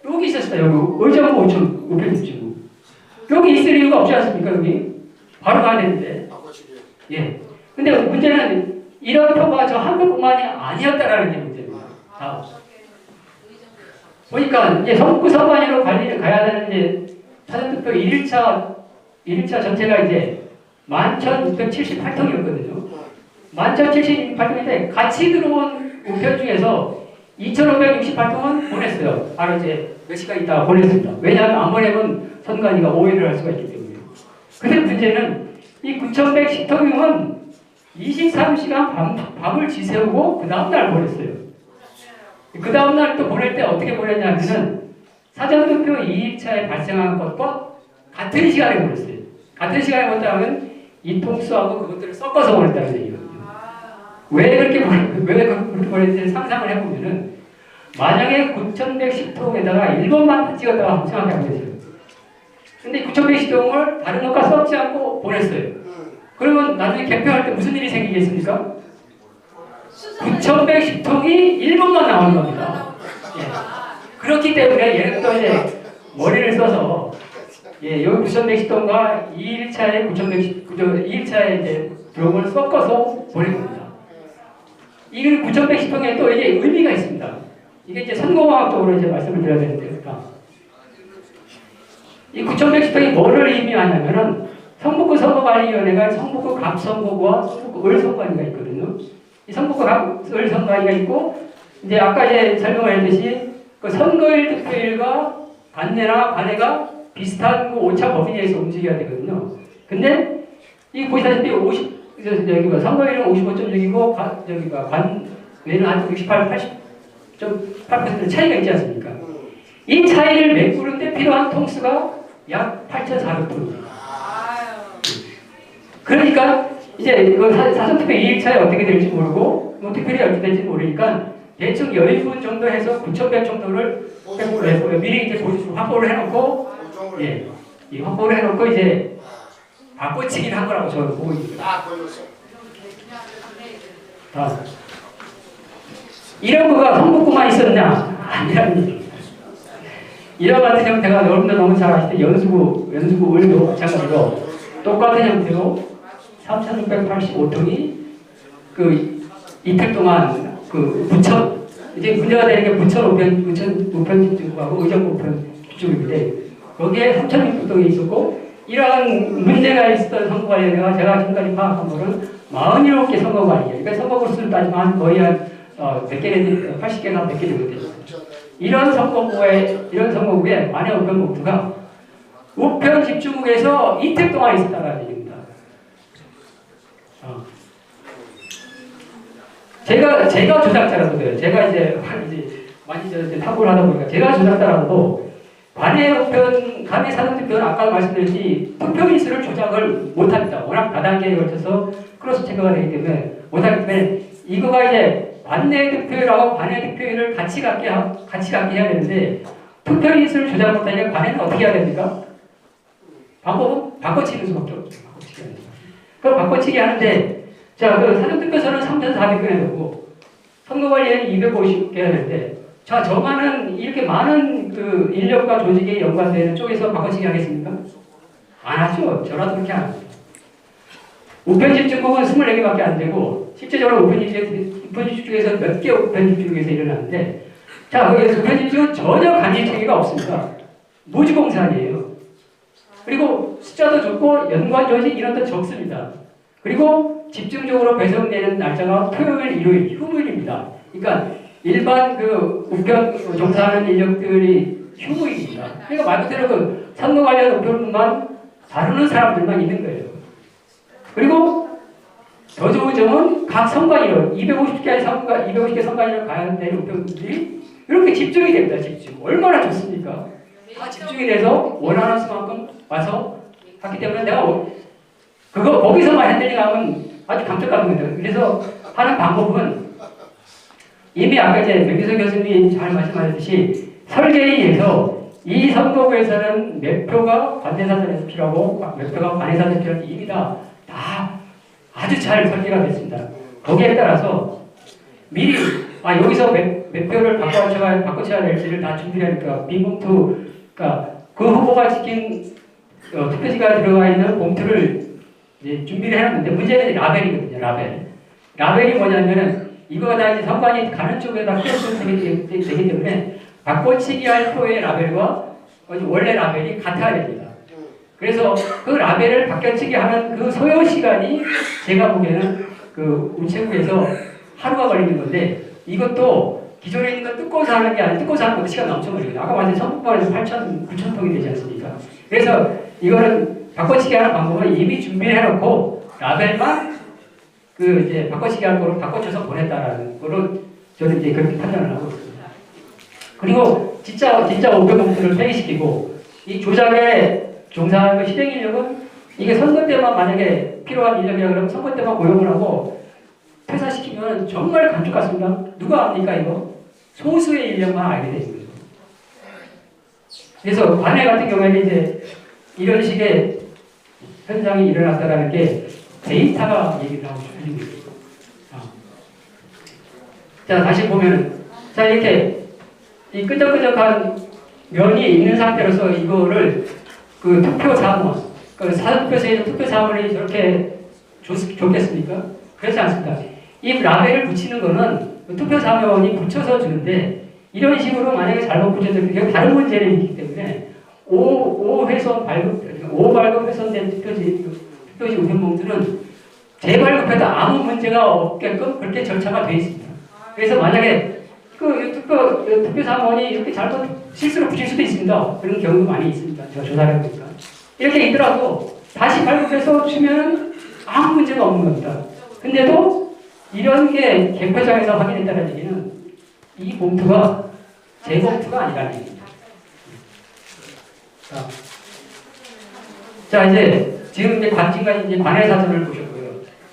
여기 있었어요. 여기 의정부 우편 집중국. 여기 있을 이유가 없지 않습니까? 여기 바로 가야 되는데. 예. 근데 문제는 이런 표가 저 한 표뿐만이 아니었다라는 게 문제입니다. 보니까 이제 성북구 선관위로 관리를 가야 되는 이제 사전투표 1일차 전체가 이제 11,678통이었거든요. 11,078통인데 같이 들어온 우편 중에서 2,568통은 보냈어요. 바로 이제 몇 시간 있다가 보냈습니다. 왜냐하면 안 보내면 선관위가 오해를 할 수가 있기 때문에. 근데 문제는 이 9,110통은 23시간 밤을 지새우고 그 다음날 보냈어요. 그 다음날 또 보낼 때 어떻게 보냈냐면은 사전투표 2일차에 발생한 것과 같은 시간에 보냈어요. 같은 시간에 보냈다면 이 통수하고 그것들을 섞어서 보냈다는 얘기거든요. 왜 그렇게 보냈는지 상상을 해보면은 만약에 9,110통에다가 1번만 찍었다가 생각해 보세요. 근데 9,110통을 다른 것과 섞지 않고 보냈어요. 그러면 나중에 개표할 때 무슨 일이 생기겠습니까? 9,110통이 1번만 나오는 겁니다. 예. 그렇기 때문에 얘는 또 이제 머리를 써서 예, 여기 9,110톤과 2일차에 2일차에 이제 드럼을 섞어서 보낸 겁니다. 이 9,110톤에 또 이게 의미가 있습니다. 이게 이제 선거과학적으로 이제 말씀을 드려야 되는데요. 이 9,110톤이 뭐를 의미하냐면은 성북구 선거관리위원회가 성북구 갑선거구와 성북구 을선거관리가 있거든요. 이 성북구 을선거관리가 있고 이제 아까 이제 설명을 했듯이 그 선거일 득표일과 관내나 관내가 비슷한 그 오차 범위 내에서 움직여야 되거든요. 근데 이 보시다시피 50 여기가 선거일은 55.6이고 관내는 한 68, 80.8% 차이가 있지 않습니까? 이 차이를 메꾸는데 필요한 통수가 약 8,400%입니다. 그러니까 이제 그 사전투표 2일차에 어떻게 될지 모르고 뭐 투표율이 어떻게 될지 모르니까 대충 10분 정도 해서 9,100 정도를 미리 이제 확보를 해놓고 예, 이 확보를 해놓고 이제 바꿔치기를 한 거라고 저는 보고 있습니다. 이런 거가 성북구만 있었냐? 아니라는 얘기입니다. 이런 같은 형태가 여러분들 너무 잘 아시죠? 연수구 을도 마찬가지로 똑같은 형태로 3,685통이 그 이틀 동안 그 부천 이제 문제가 되는 게 부천 우편 집중구하고 의정 우편 집중구인데 거기에 3,600통이 있었고 이러한 문제가 있었던 선거관리위원회가 제가 지금까지 파악한 거는 47개 선거관리예요. 그러니까 선거구 수를 따지면 거의 한 100개, 80개나 100개 정도 되죠. 이런 선거구에 만의 우편 봉투가 우편 집중국에서 이틀 동안 있었다는 얘기입니다. 제가 조작자라도 돼요. 제가 이제 많이 탐구를 하다 보니까 제가 조작자라도 관내 사전투표는 아까 말씀드렸듯이 투표인수를 조작을 못합니다. 워낙 다단계에 걸쳐서 크로스 체크가 되기 때문에 못하기 때문에 이거가 이제 관내 득표율하고 관내 득표율을 같이 갖게 해야 되는데 투표인수를 조작 못하니까 관내는 어떻게 해야 됩니까? 방법은 바꿔치기는 수밖에 없죠. 바꿔치기 하는 그럼 바꿔치기 하는데 자, 그 사전투표소는 3,400개 되고 선거관리에는 250개 하는데 자, 저 많은 이렇게 많은 그 인력과 조직에 연관되는 쪽에서 바꿔치기 하겠습니까? 안 하죠. 저라도 그렇게 안 합니다. 우편집중국은 24개밖에 안 되고 실제적으로 우편집중에서 몇 개 우편집중에서 일어나는데 자, 거기에서 우편집중은 전혀 간접체계가 없습니다. 무주공산이에요. 그리고 숫자도 적고 연관 조직 인원도 적습니다. 그리고 집중적으로 배송되는 날짜가 토요일, 일요일, 휴무일입니다. 그러니까 일반 그 우편 종사하는 인력들이 휴무일입니다. 그러니까 말 그대로 그 선거 관련 우편만 다루는 사람들만 있는 거예요. 그리고 더 좋은 점은 각 선관위로 250개 선관위로 가야 되는 우편들이 이렇게 집중이 됩니다. 집중. 얼마나 좋습니까? 다 집중이 돼서 원하는 수만큼 와서 하기 때문에 내가 그거 거기서만 핸들링하면 아주 감쪽같습니다. 그래서 하는 방법은 이미 아까 이제 백기석 교수님이 잘 말씀하셨듯이 설계에서 이 선거구에서는 몇 표가 관내사전에서 필요하고 몇 표가 관내사전에서 필요한지 이미 다 아주 잘 설계가 됐습니다. 거기에 따라서 미리 여기서 몇 표를 바꿔쳐야 될지를 다 준비하니까 빈봉투 그러니까 그 후보가 지킨 투표지가 들어가 있는 봉투를 이제 준비를 해놨는데 문제는 라벨이거든요. 라벨이 뭐냐면은 이거가 다 이제 선관위 가는 쪽에다 끼워서 되기 때문에 바꿔치기 할 표의 라벨과 원래 라벨이 같아야 됩니다. 그래서 그 라벨을 바꿔치기 하는 그 소요 시간이 제가 보기에는 그 우체국에서 하루가 걸리는 건데 이것도 기존에 있는 거 뜯고서 하는 게 아니라 뜯고서 하는 것도 시간이 엄청 걸립니다. 아까 말씀 선거에서 8,000, 9,000통이 되지 않습니까? 그래서 이거는 바꿔치기 하는 방법은 이미 준비를 해놓고 라벨만 그 이제 바꿔치기 하는 거로 바꿔쳐서 보냈다라는 거로 저는 이제 그렇게 판단을 하고 있습니다. 그리고 진짜 우편 봉투를 폐기시키고 이 조작에 종사하는 그 실행 인력은 이게 선거 때만 만약에 필요한 인력이라 그러면 선거 때만 고용을 하고 퇴사시키면 정말 감쪽 같습니다. 누가 압니까 이거? 소수의 인력만 알게 되는 거죠. 그래서 관내 같은 경우에는 이제 이런 식의 현상이 일어났다라는 게 데이터가 얘기를 하고 있는 거죠. 자, 다시 보면은 자 이렇게 이 끈적끈적한 면이 있는 상태로서 이거를 그 투표 사무원, 그 사전투표소에 있는 투표 사무원이 저렇게 좋겠습니까? 그렇지 않습니다. 이 라벨을 붙이는 거는 그 투표 사무원이 붙여서 주는데 이런 식으로 만약에 잘못 붙여서 다른 문제를 있기 때문에 5회선 발급, 5발급 훼손된 투표지 우편봉투는 재발급해도 아무 문제가 없게끔 그렇게 절차가 되어 있습니다. 그래서 만약에 그 투표 사무원이 이렇게 잘못 실수로 붙일 수도 있습니다. 그런 경우도 많이 있습니다. 제가 조사를 해보니까. 이렇게 있더라도 다시 발급해서 주면 아무 문제가 없는 겁니다. 근데도 이런 게 개표장에서 확인했다는 얘기는 이 봉투가 제 봉투가 아니라는 얘기입니다. 자, 이제 지금 이제 지금까지 이제 관내 사전을 보셨고요.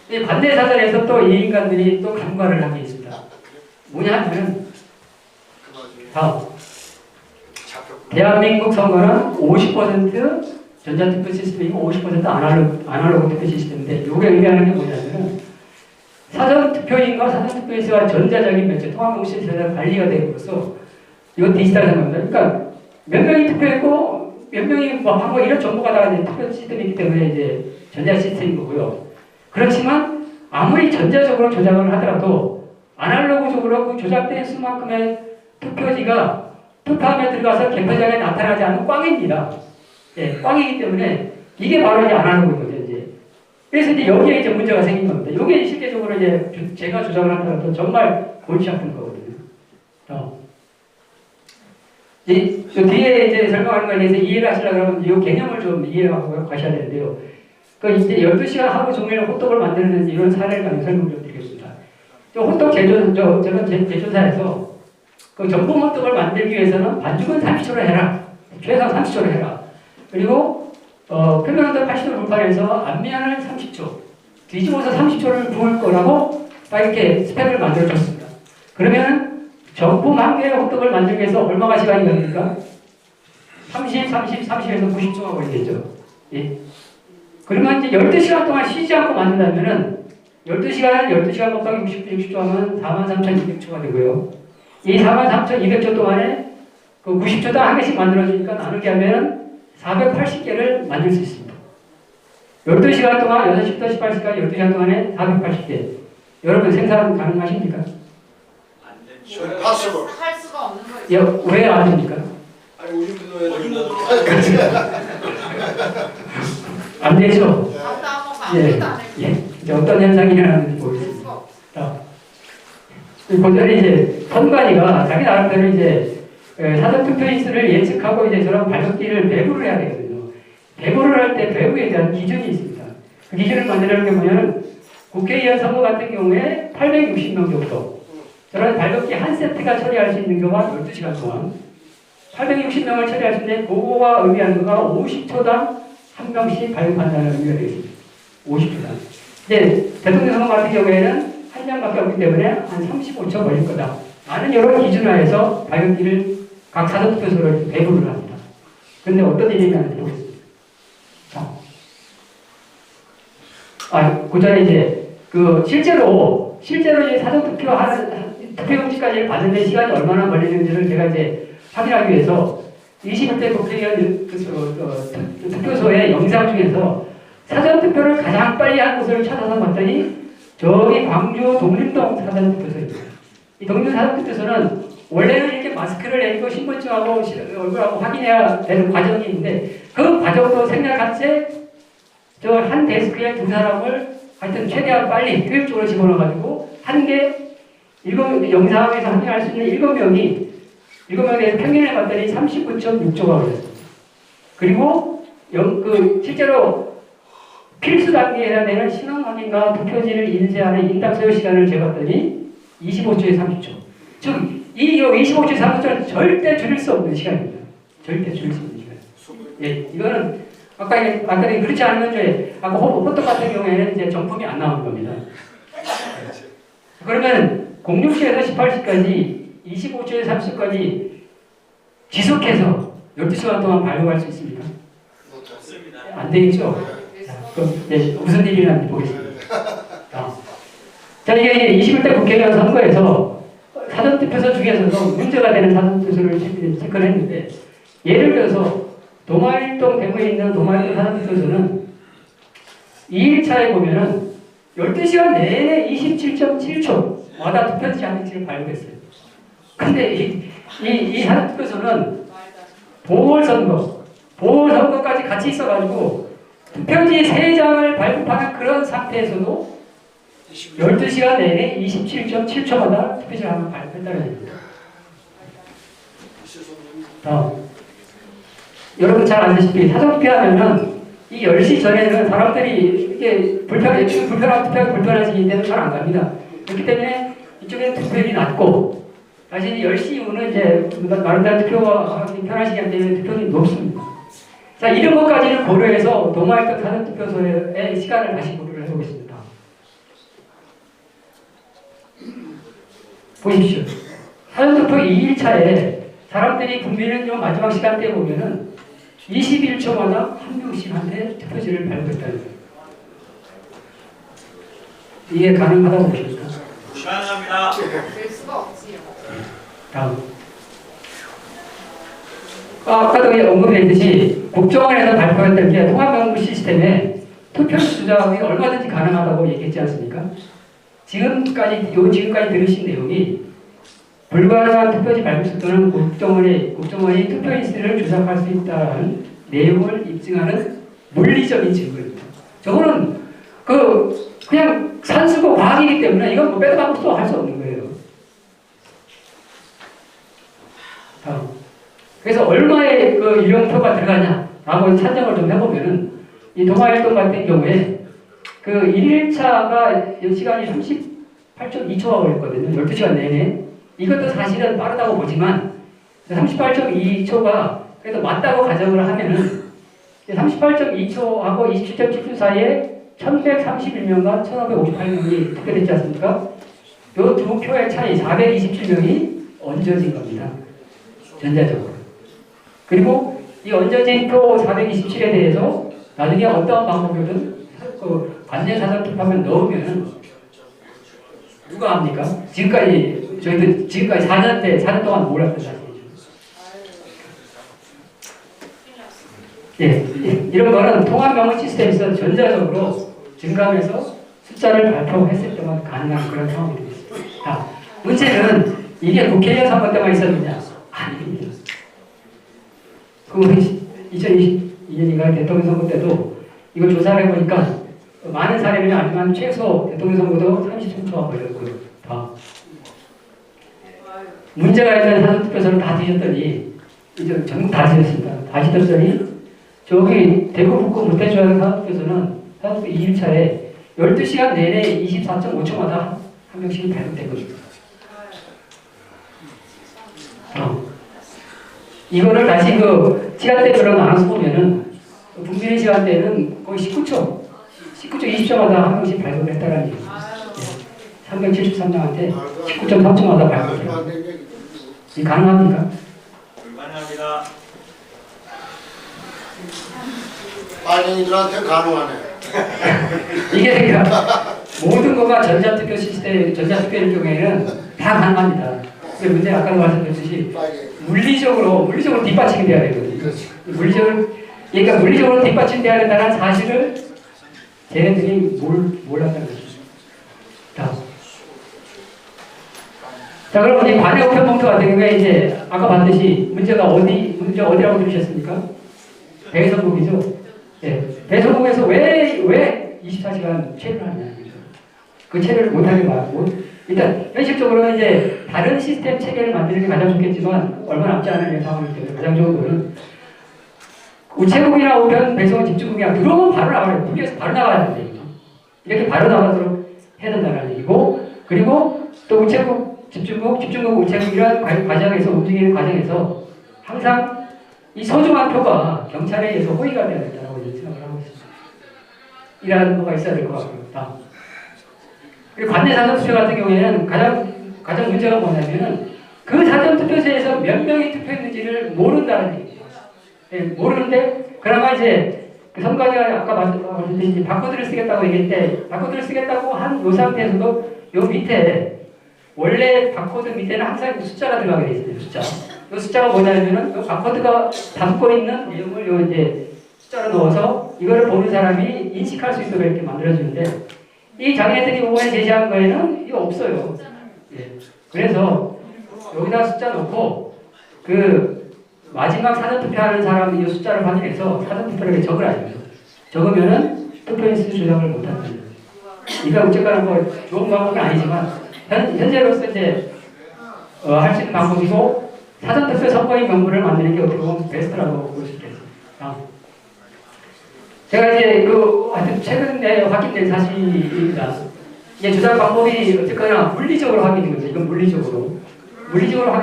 이 관내 사전에서 또 이 인간들이 또 간과를 한 게 있습니다. 뭐냐 하면 다음 대한민국 선거는 50% 전자투표 시스템이고 50% 아날로그 투표 시스템인데 이게 의미하는 게 뭐냐면 사전투표인과 사전투표에서와 전자적인 매체 통합 시스템에서 관리가 되고서 이건 디지털한 겁니다. 그러니까 몇 명이 투표했고 몇 명이 뭐 하고 이런 정보가 다 이제 투표 시스템이기 때문에 이제 전자 시스템인 거고요. 그렇지만 아무리 전자적으로 조작을 하더라도 아날로그적으로 그 조작된 수만큼의 투표지가 투표함에 들어가서 개표장에 나타나지 않는 꽝입니다. 예, 꽝이기 때문에 이게 바로 이제 아날로그거든요. 이제. 그래서 이제 여기에 이제 문제가 생긴 겁니다. 이게 실제적으로 이제 제가 조작을 하더라도 정말 골치 아픈 거거든요. 이 뒤에 이제 설명하는 거에 대해서 이해를 하시려고 하면 이 개념을 좀 이해하고 가셔야 되는데요. 그 이제 12시간 하루 종일 호떡을 만드는 이런 사례를 가지고 설명 좀 드리겠습니다. 호떡 저는 제조사에서 그 전분 호떡을 만들기 위해서는 반죽은 30초로 해라. 최소한 30초로 해라. 그리고 표면온도 80도 불판에서 앞면을 30초, 뒤집어서 30초를 구울 거라고 딱 이렇게 스펙을 만들어줬습니다. 그러면 정품 한 개의 호떡을 만들기 위해서 얼마가 시간이 걸립니까? 30에서 90초가 걸리겠죠. 예. 그러면 이제 12시간 동안 쉬지 않고 만든다면은 12시간 곱하기 60초 하면 43,200초가 되고요. 이 43,200초 동안에 그 90초당 한 개씩 만들어주니까 나누게 하면 480개를 만들 수 있습니다. 12시간 동안 6시부터 18시까지 12시간 동안에 480개. 여러분 생산 가능하십니까? impossible. 할 수가 없는 거예요. 왜 안 됩니까? 아니 우리도 넣어야 안 되죠? 갔다 한번 예. 아무것도 안 예. 했고. 이제 어떤 현상이 일어나는지 할 보겠습니다. 수가 없어. 보전에 이제 선관위가 자기 나름대로 이제 사전 투표인수를 예측하고 이제 저런 발급기를 배부를 해야 되거든요. 배부를 할 때 배부에 대한 기준이 있습니다. 그 기준을 만들려는 게 뭐냐면 국회의원 선거 같은 경우에 860명 정도 저런 발급기 한 세트가 처리할 수 있는 경우가 12시간 동안 860명을 처리할 수 있는데 그거가 의미하는 거가 50초당 한 명씩 발급한다는 의미가 되겠습니다. 50초당. 이제 대통령 선거 같은 경우에는 한 장밖에 없기 때문에 한 35초 걸릴 거다. 많은 여러 기준화해서 발급기를 각 사전투표소를 배분을 합니다. 그런데 어떤 일이 있는지 보겠습니다. 그 전에 이제 실제로 이제 투표용지까지 받는데 시간이 얼마나 걸리는지를 제가 이제 확인하기 위해서 21대 국회의원 투표소의 영상 중에서 사전투표를 가장 빨리 한 곳을 찾아서 봤더니 저기 광주 독립동 사전투표소입니다. 이 독립동 사전투표소는 원래는 이렇게 마스크를 내리고 신분증하고 얼굴하고 확인해야 되는 과정이 있는데 그 과정도 생략한채 저 한 데스크에 두 사람을 하여튼 최대한 빨리 효율적으로 집어넣어가지고 영상에서 확인할 수 있는 7명에 대해서 평균을 봤더니 39.6초가 걸렸습니다. 그리고 실제로 필수 단계에 해당되는 신원 확인과 투표지를 인쇄하는 인당 소요 시간을 재봤더니 25초에 30초. 즉, 이 25초에 30초는 절대 줄일 수 없는 시간입니다. 절대 줄일 수 없는 시간. 예, 이거는 아까 그렇지 않으면 이제 아까 호떡 같은 경우에는 이제 정품이 안 나오는 겁니다. 그러면 06시에서 18시까지 25초에 30초까지 지속해서 12시간 동안 발급할 수 있습니까? 안 되겠죠? 그럼 무슨 일이 일어나는지 보겠습니다. 자, 이게 21대 국회의원 선거에서 사전투표소 중에서도 문제가 되는 사전투표소를 체크를 했는데 예를 들어서 동아일동 대구에 있는 동아일동 사전투표소는 2일차에 보면은 12시간 내내 27.7초마다 투표지 장치를 발급했어요. 근데 이 사전투표소는 보궐선거까지 같이 있어가지고 투표지 3장을 발급하는 그런 상태에서도 12시간 내내 27.7초마다 투표지를 한번 발급했다는 얘기입니다. 여러분 잘 아시다시피 사전투표하면은 이 10시 전에는 사람들이 이게 불편한 투표가 불편하시기 때문에 잘 안 갑니다. 그렇기 때문에 이쪽에는 투표율이 낮고 다시 10시 이후는 이제 나름대로 투표하기 편하시기 때문에 투표율이 높습니다. 자, 이런 것까지는 고려해서 동아일동 사전투표소의 시간을 다시 고려를 해보겠습니다. 보십시오. 사전투표 2일차에 사람들이 국민은요 마지막 시간대에 보면은 21초마다 한 명씩 한테 투표지를 발급했다는 거예요. 이게 가능하다고 보십니까? 가능합니다. 될 수가 없지요. 다음. 아까도 언급했듯이 국정원에서 발표했던 게 통합명부 시스템에 투표 조작이 얼마든지 가능하다고 얘기했지 않습니까? 지금까지 들으신 내용이 불가능한 투표지 발급 속도는 국정원이 투표 인수를 조작할 수 있다는 내용을 입증하는 물리적인 증거입니다. 저거는 그냥 산수고 과학이기 때문에 이건 뭐 빼도 박도 할 수 없는 거예요. 다음. 그래서 얼마의 그 유령표가 들어가냐라고 산정을 좀 해보면은 이 동아일동 같은 경우에 그 1일차가 시간이 38.2초가 걸렸거든요. 12시간 내내. 이것도 사실은 빠르다고 보지만 38.2초가 그래도 맞다고 가정을 하면은 38.2초하고 27.7초 사이에 1131명과 1558명이 투표됐지 않습니까? 이 두 표의 차이 427명이 얹어진 겁니다. 전자적으로. 그리고 이 얹어진 표 427에 대해서 나중에 어떤 방법이든 그 관내 사전 투표하면 넣으면은 누가 합니까? 저희도 지금까지 4년 동안 몰랐던 사실이죠. 예, 이런 거는 통합명부 시스템에서 전자적으로 증감해서 숫자를 발표했을 때만 가능한 그런 상황이 되겠습니다. 자, 문제는 이게 국회의원 선거 때만 있었느냐? 아닙니다. 2022년인가 대통령 선거 때도 이걸 조사를 해보니까 많은 사례는 아니지만 최소 대통령 선거도 33초가 걸렸고요. 문제가 있는 사전투표소를 다 뒤졌더니 이제 전부 다 뒤졌습니다. 다 뒤졌더니 저기 대구 북구 무태주한 사전투표소는 사전투표 2일차에 12시간 내내 24.5초마다 한 명씩 발급되거든요. 이거를 다시 그 시간대별로 나눠서 보면은 국민의 시간대는 거의 19초 20초마다 한 명씩 발급을 했다는 얘기입니다. 373명한테 19.3초마다 발급해요. 이 가능합니까? 불가능합니다. 빨갱이들한테 가능하네. 이게 그러니까 모든 거가 전자투표 시스템, 전자투표의 경우에는 다 가능합니다. 근데 문제는 아까도 말씀드렸듯이 물리적으로 뒷받침이 돼야 되거든요. 물리적으로 뒷받침돼야 된다는 사실을 쟤네들이 몰랐다는 거죠. 자, 그럼 이 관내 우편 봉투 같은 경우에 이제 아까 봤듯이 문제 어디라고 들으셨습니까? 대성국이죠. 예, 대성국에서 왜 24시간 체류를 하느냐. 그 체류를 못하게 말고 일단 현실적으로는 이제 다른 시스템 체계를 만드는 게 가장 좋겠지만 얼마 남지 않은 상황이기 때문에 가장 좋은 거는 우체국이나 우편 배송 집중국이나 들어오면 바로 나가요. 국에서 바로 나가야 되거든요. 이렇게 바로 나가도록 해야 된다는 얘기고, 그리고 또 우체국, 집중국, 우체국 이런 과정에서 움직이는 과정에서 항상 이 소중한 표가 경찰에 의해서 호의가 돼야 된다고 생각을 하고 있습니다. 이라는 거가 있어야 될 것 같습니다. 그리고 관내 사전투표 같은 경우에는 가장 문제가 뭐냐면은 그 사전투표소에서 몇 명이 투표했는지를 모른다는 얘기입니다. 네, 모르는데 그나마 이제 그 선관위가 아까 바코드를 쓰겠다고 얘기할 때 바코드를 쓰겠다고 한 요 상태에서도 요 밑에 원래 바코드 밑에는 항상 숫자가 들어가게 돼 있어요. 숫자. 이 숫자가 뭐냐면은 이 바코드가 담고 있는 내용을 요 이제 숫자로 넣어서 이거를 보는 사람이 인식할 수 있도록 이렇게 만들어주는데 이 자기네들이 이번에 제시한 거에는 이거 없어요. 예. 그래서 여기다 숫자 넣고 그 마지막 사전 투표하는 사람이 이 숫자를 확인해서 사전 투표를 적으라는 거죠. 적으면은 투표인수 조작을 못한다는 거죠. 이가 어쨌거나 뭐 좋은 방법은 아니지만 현재로서 이제 할 수 있는 방법이고 사전 투표 선거인 명부를 만드는 게 어떻게 보면 베스트라고 볼 수 있겠습니다. 제가 이제 하여튼 최근에 확인된 사실입니다. 이제 조작 방법이 어쨌거나 물리적으로 확인된 거죠. 이건 물리적으로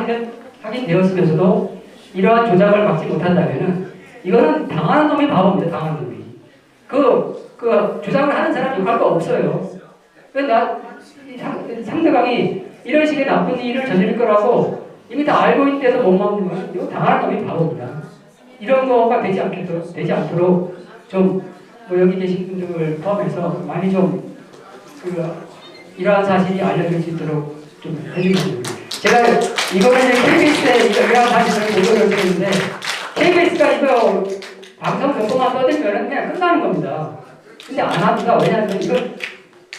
확인되었으면서도 이러한 조작을 막지 못한다면은 이거는 당하는 놈이 바보입니다. 당하는 놈이. 그 조작을 하는 사람이 욕할 거 없어요. 상대방이 이런 식의 나쁜 일을 저지를 거라고 이미 다 알고 있는데도 못 막는 건 이거 당하는 놈이 바보입니다. 이런 거가 되지 않도록 좀 뭐 여기 계신 분들을 포함해서 많이 좀 이러한 사실이 알려질 수 있도록 좀 해주겠습니다. 제가 이거는 KBS에 이러한 사실을 보도를 드렸는데 KBS가 이거 방송 몇 번만 떠들면 그냥 끝나는 겁니다. 근데 안 합니다. 왜냐하면 이건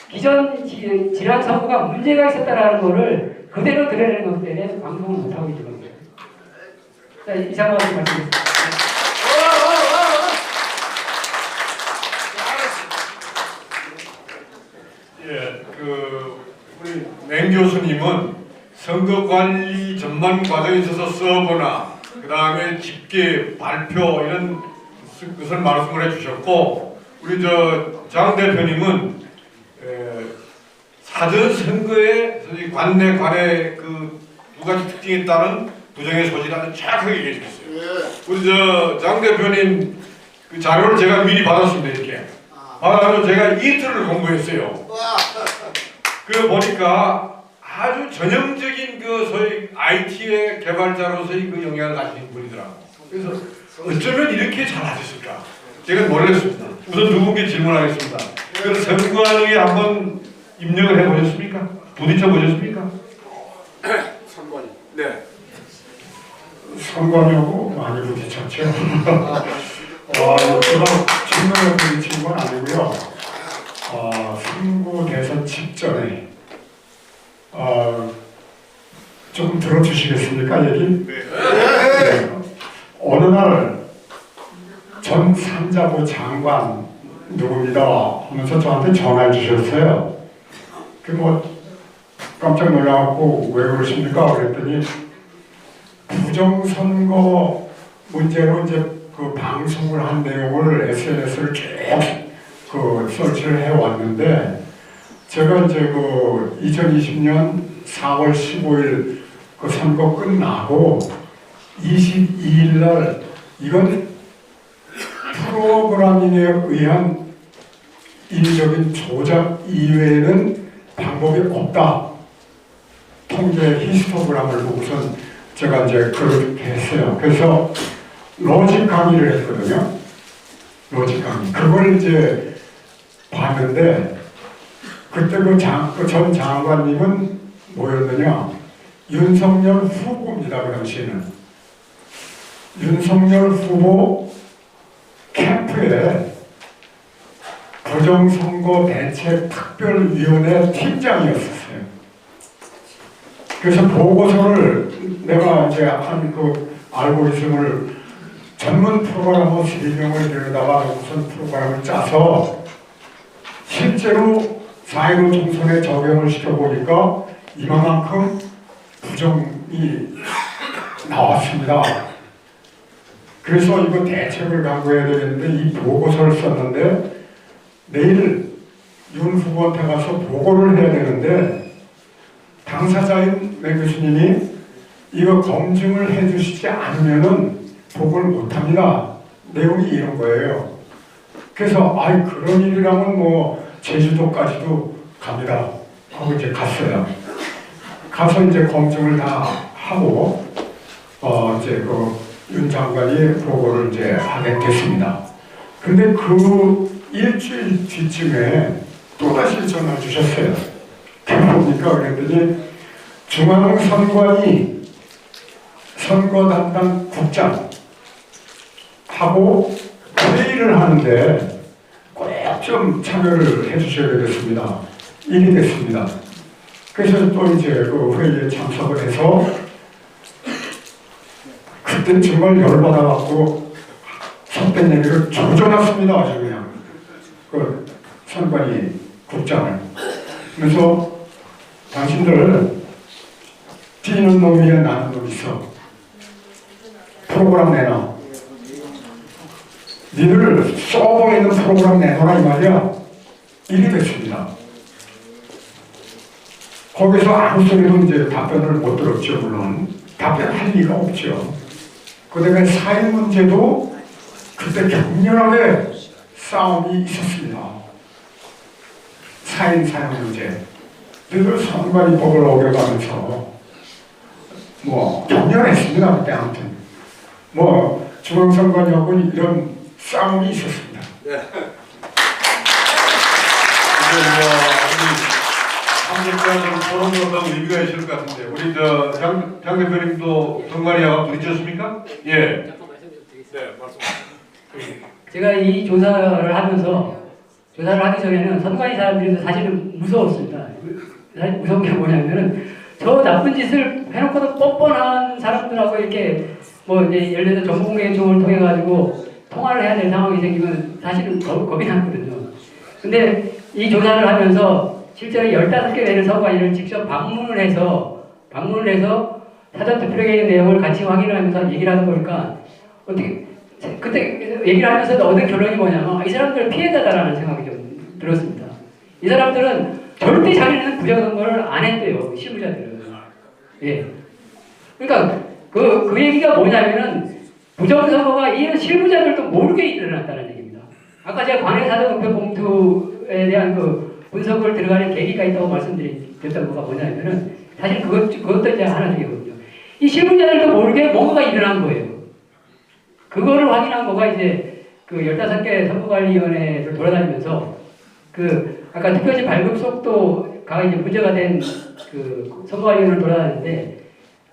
기존 질환 선고가 문제가 있었다라는 거를 그대로 드러내는 것 때문에 방송을 못하고 있는 겁니다. 자, 이상한 말씀드립니다. 예, 우리 맹 교수님은 선거관리 전반 과정에 있어서 서버나 그 다음에 집계, 발표 이런 것을 말씀을 해주셨고 우리 장 대표님은 사전 선거의 관내 관의 두 가지 특징에 따른 부정의 소지라는 정확하게 얘기해 주셨어요. 우리 장 대표님 그 자료를 제가 미리 받았습니다. 이렇게 받아서 제가 이틀을 공부했어요. 그 보니까 아주 전형적인 소위 IT의 개발자로서의 그 영향을 가지는 분이더라고. 그래서 어쩌면 이렇게 잘하셨을까? 제가 놀랐습니다. 우선 두 분께 질문하겠습니다. 그 선관위에 한번 입력을 해보셨습니까? 부딪혀 보셨습니까? 선관위. 네. 선관위하고 많이 부딪혔죠. 제가 질문을 부딪힌 건 아니고요. 선거 대선 직전에 좀 들어주시겠습니까, 얘기? 네. 어느 날 전 산자부 장관 누굽니다 하면서 저한테 전화를 주셨어요. 깜짝 놀라갖고 왜 그러십니까? 그랬더니 부정선거 문제로 이제 방송을 한 내용을 SNS를 쭉 설치를 해왔는데 제가 이제 2020년 4월 15일 선거 끝나고 22일 날 이건 프로그래밍에 의한 인위적인 조작 이외에는 방법이 없다. 통계 히스토그램을 보고선 제가 이제 그렇게 했어요. 그래서 로직 강의를 했거든요. 로직 강의. 그걸 이제 봤는데 그때 전 장관님은 뭐였느냐? 윤석열 후보입니다. 그 당시에는. 윤석열 후보 캠프에 부정선거 대책 특별위원회 팀장이었었어요. 그래서 보고서를 내가 이제 한 알고리즘을 전문 프로그래머 12명을 데려다가 우선 프로그램을 짜서 실제로 4.15 총선에 적용을 시켜보니까 이만큼 부정이 나왔습니다. 그래서 이거 대책을 강구해야 되겠는데 이 보고서를 썼는데 내일 윤 후보한테 가서 보고를 해야 되는데 당사자인 맹 교수님이 이거 검증을 해주시지 않으면은 보고를 못합니다. 내용이 이런 거예요. 그래서 그런 일이라면 제주도까지도 갑니다 하고 이제 갔어요. 가서 이제 검증을 다 하고 이제 윤 장관이 보고를 이제 하게 됐습니다. 근데 일주일 뒤쯤에 또다시 전화 주셨어요. 뭡니까? 그랬더니 중앙선관위 선거 담당 국장하고 회의를 하는데 꼭 좀 참여를 해주셔야 되겠습니다. 일이 됐습니다. 그래서 또 이제 그 회의에 참석을 해서 그때 정말 열받아갖고 속된 얘기를 조져놨습니다. 아주 그냥 그 선관위 국장을. 그래서 당신들 뛰는 놈이야 나는 놈 있어. 프로그램 내놔. 니들 서버에 있는 프로그램 내놔라 이 말이야. 일이 됐습니다. 거기서 아무 소리로 이제 답변을 못 들었죠. 물론 답변할 리가 없죠. 그 다음에 사회 문제도 그때 격렬하게 싸움이 있었습니다. 사인 사용 문제. 늘 선관위법을 어겨가면서 뭐 격렬했습니다. 그때 아무튼 뭐 중앙선관위하고는 이런 싸움이 있었습니다. 이제 뭐 우리 3년간 토론보다 의미가 있을 것 같은데 우리 장 대표님도 선관위하고 부딪혔습니까? 예. 네, 말씀. 제가 이 조사를 하면서 조사를 하기 전에는 선관위 사람들이 사실은 무서웠습니다. 사실 무서운 게 뭐냐면은 저 나쁜 짓을 해놓고도 뻔뻔한 사람들하고 이렇게 뭐 이제 예를 들어서 정보공개청을 통해 가지고 통화를 해야 될 상황이 생기면 사실은 겁이 났거든요. 근데 이 조사를 하면서 실제로 15개 되는 선관위를 직접 방문을 해서 사전투표에 있는 내용을 같이 확인을 하면서 얘기를 하다 보니까 어떻게 그때 얘기를 하면서도 얻은 결론이 뭐냐면 이 사람들은 피해자다라는 생각이 좀 들었습니다. 이 사람들은 절대 자기네는 부정선거를 안 했대요. 실무자들은. 예. 그러니까 그 얘기가 뭐냐면은 부정선거가 이런 실무자들도 모르게 일어났다는 얘기입니다. 아까 제가 관외 사전투표 봉투에 대한 그 분석을 들어가는 계기가 있다고 말씀드렸던 거가 뭐냐면은 사실 그것도 이제 하나 중이거든요. 이 실무자들도 모르게 뭔가가 일어난 거예요. 그거를 확인한 거가 이제 그 15개 선거관리위원회를 돌아다니면서 그 아까 투표지 발급 속도가 이제 문제가 된 그 선거관리위원회를 돌아다니는데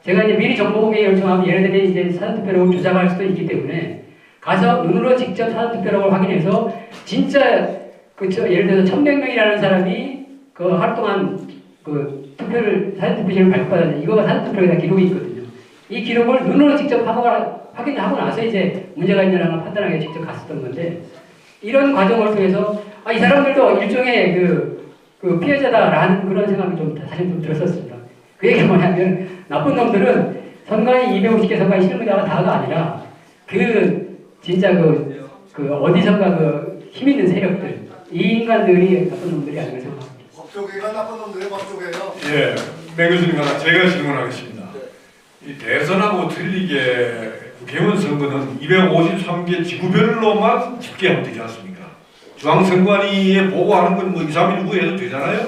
제가 이제 미리 정보공개 요청하면 얘네들이 이제 사전투표록을 조작할 수도 있기 때문에 가서 눈으로 직접 사전투표록을 확인해서 진짜 예를 들어서 1,100명이라는 사람이 그 하루 동안 그 사전투표지를 발급받았는데 이거가 사전투표록에 기록이 있거든요. 이 기록을 눈으로 직접 확인하고 나서 이제 문제가 있느냐는 걸 판단하기 위해 직접 갔었던 건데 이런 과정을 통해서 이 사람들도 일종의 그 피해자다라는 그런 생각이 좀 사실 좀 들었었습니다. 그 얘기가 뭐냐면 나쁜 놈들은 선관위 250개 선관위 실무자가 다가 아니라 진짜 그 어디선가 그 힘 있는 세력들 이 인간들이 나쁜 놈들이 아닌가 생각합니다. 법조계가 나쁜 놈들의 법조계예요. 예, 맹 교수님 하나 제가 질문하겠습니다. 이 대선하고 틀리게 국회의원 선거는 253개 지구별로만 집계하면 되지 않습니까? 중앙선관위에 보고하는 건 뭐 2, 3일 후에 해도 되잖아요?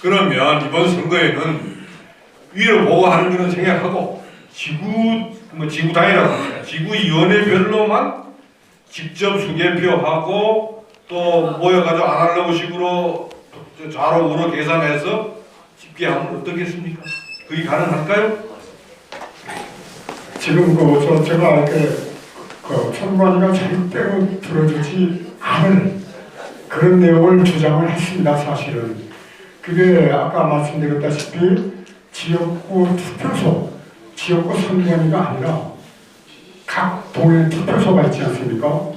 그러면 이번 선거에는 위로 보고하는 거는 생략하고 지구 단위라고 합니다. 지구위원회별로만 직접 수개표하고 또 모여가지고 아날로그 식으로 좌로 우로 계산해서 집계하면 어떻겠습니까? 그게 가능할까요? 지금 제가 이렇게 선관위가 절대로 들어주지 않을 그런 내용을 주장을 했습니다. 사실은 그게 아까 말씀드렸다시피 지역구 투표소, 지역구 선관위가 아니라 각 동에 투표소가 있지 않습니까?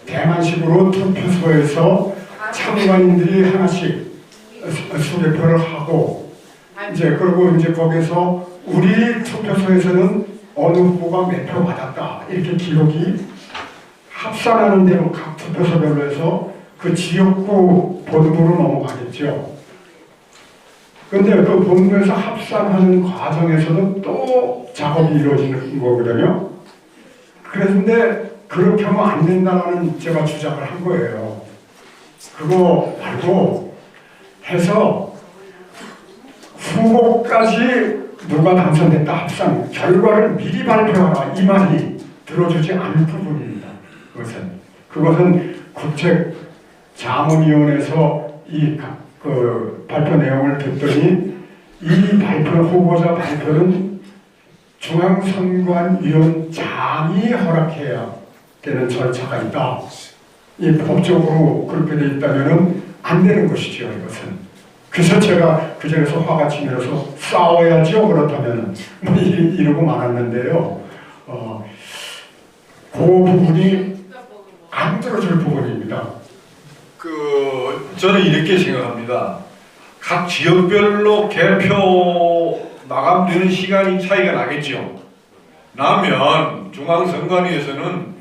대만식으로 투표소에서 참관인들이 하나씩 수개표를 하고 이제 그리고 이제 거기서 우리 투표소에서는 어느 후보가 몇 표 받았다 이렇게 기록이 합산하는 대로 각 투표소별로 해서 그 지역구 본부로 넘어가겠죠. 그런데 그 본부에서 합산하는 과정에서도 또 작업이 이루어지는 거거든요. 그런데 그렇게 하면 안 된다는 제가 주장을 한 거예요. 그거 말고 해서 후보까지 누가 당선됐다 합산 결과를 미리 발표하라 이 말이 들어주지 않을 부분입니다. 그것은 국책자문위원회에서 그 발표 내용을 듣더니 이 발표 후보자 발표는 중앙선관위원장이 허락해야 되는 절차가 있다. 이 법적으로 그렇게 돼 있다면은 안 되는 것이죠, 이것은. 그래서 제가 그 자리에서 화가 치밀어서 싸워야죠, 그렇다면은 뭐 이러고 말았는데요. 그 부분이 안 들어줄 부분입니다. 저는 이렇게 생각합니다. 각 지역별로 개표 마감되는 시간이 차이가 나겠죠. 나면 중앙선관위에서는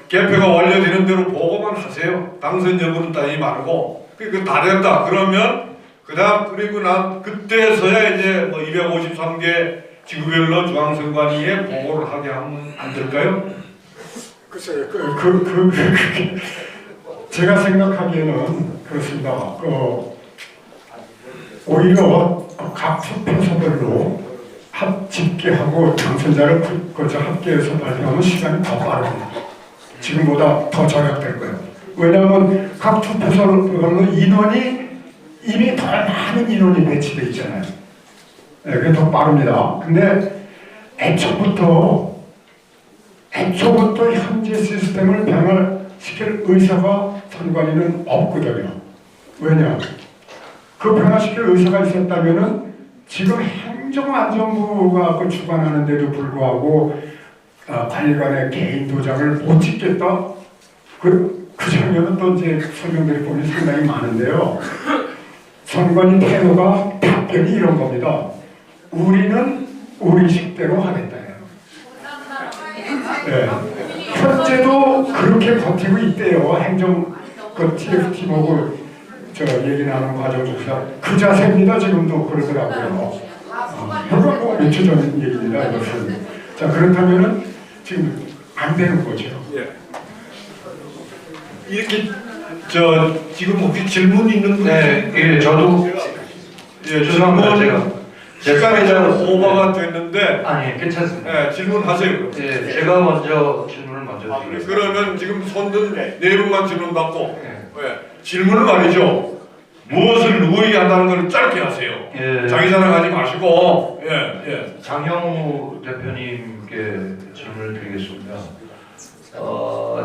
개표가 완료되는 대로 보고만 하세요. 당선 여부는 따지지 말고 그 다 됐다. 그러면 그리고 난 그때서야 이제 뭐 253개 지구별로 중앙선관위에 보고를 하게 하면 안 될까요? 글쎄요, 제가 생각하기에는 그렇습니다. 오히려 각 투표소별로 집계하고 당선자를 합계해서 발표하는 시간이 더 빠릅니다. 지금보다 더 절약될 거예요. 왜냐하면 각 투표소별로 인원이 이미 더 많은 인원이 배치되어 있잖아요. 네, 그게 더 빠릅니다. 근데 애초부터 현재 시스템을 변화시킬 의사가 선관위는 없거든요. 왜냐? 그 변화시킬 의사가 있었다면은 지금 행정안전부가 그 주관하는데도 불구하고 관리관의 개인 도장을 못 찍겠다? 그 장면은 또 이제 설명드릴 부분이 상당히 많은데요. 선관위 태도가 답변이 이런 겁니다. 우리는 우리 식대로 하겠다. 네. 현재도 그렇게 버티고 있대요. 행정 TFT 보고 얘기 나누는 과정 중에서 그 자세입니다. 지금도 그러더라고요. 불과 뭐 몇 초 전 얘기입니다. 이것은. 자, 그렇다면은 지금 안 되는 거죠. 예. 이렇게 지금 혹시 질문 있는 분? 예, 저도 죄송합니다. 시간이 좀 오버가 됐는데 아니 괜찮습니다. 예, 질문하세요. 예, 제가 먼저 질문을 먼저 드리겠습니다. 그러면 지금 손든 네 분만 질문 받고 질문을 말이죠. 무엇을 누구에게 한다는 걸 짧게 하세요. 예. 자기 자랑하지 마시고 장영우 대표님께 질문을 드리겠습니다.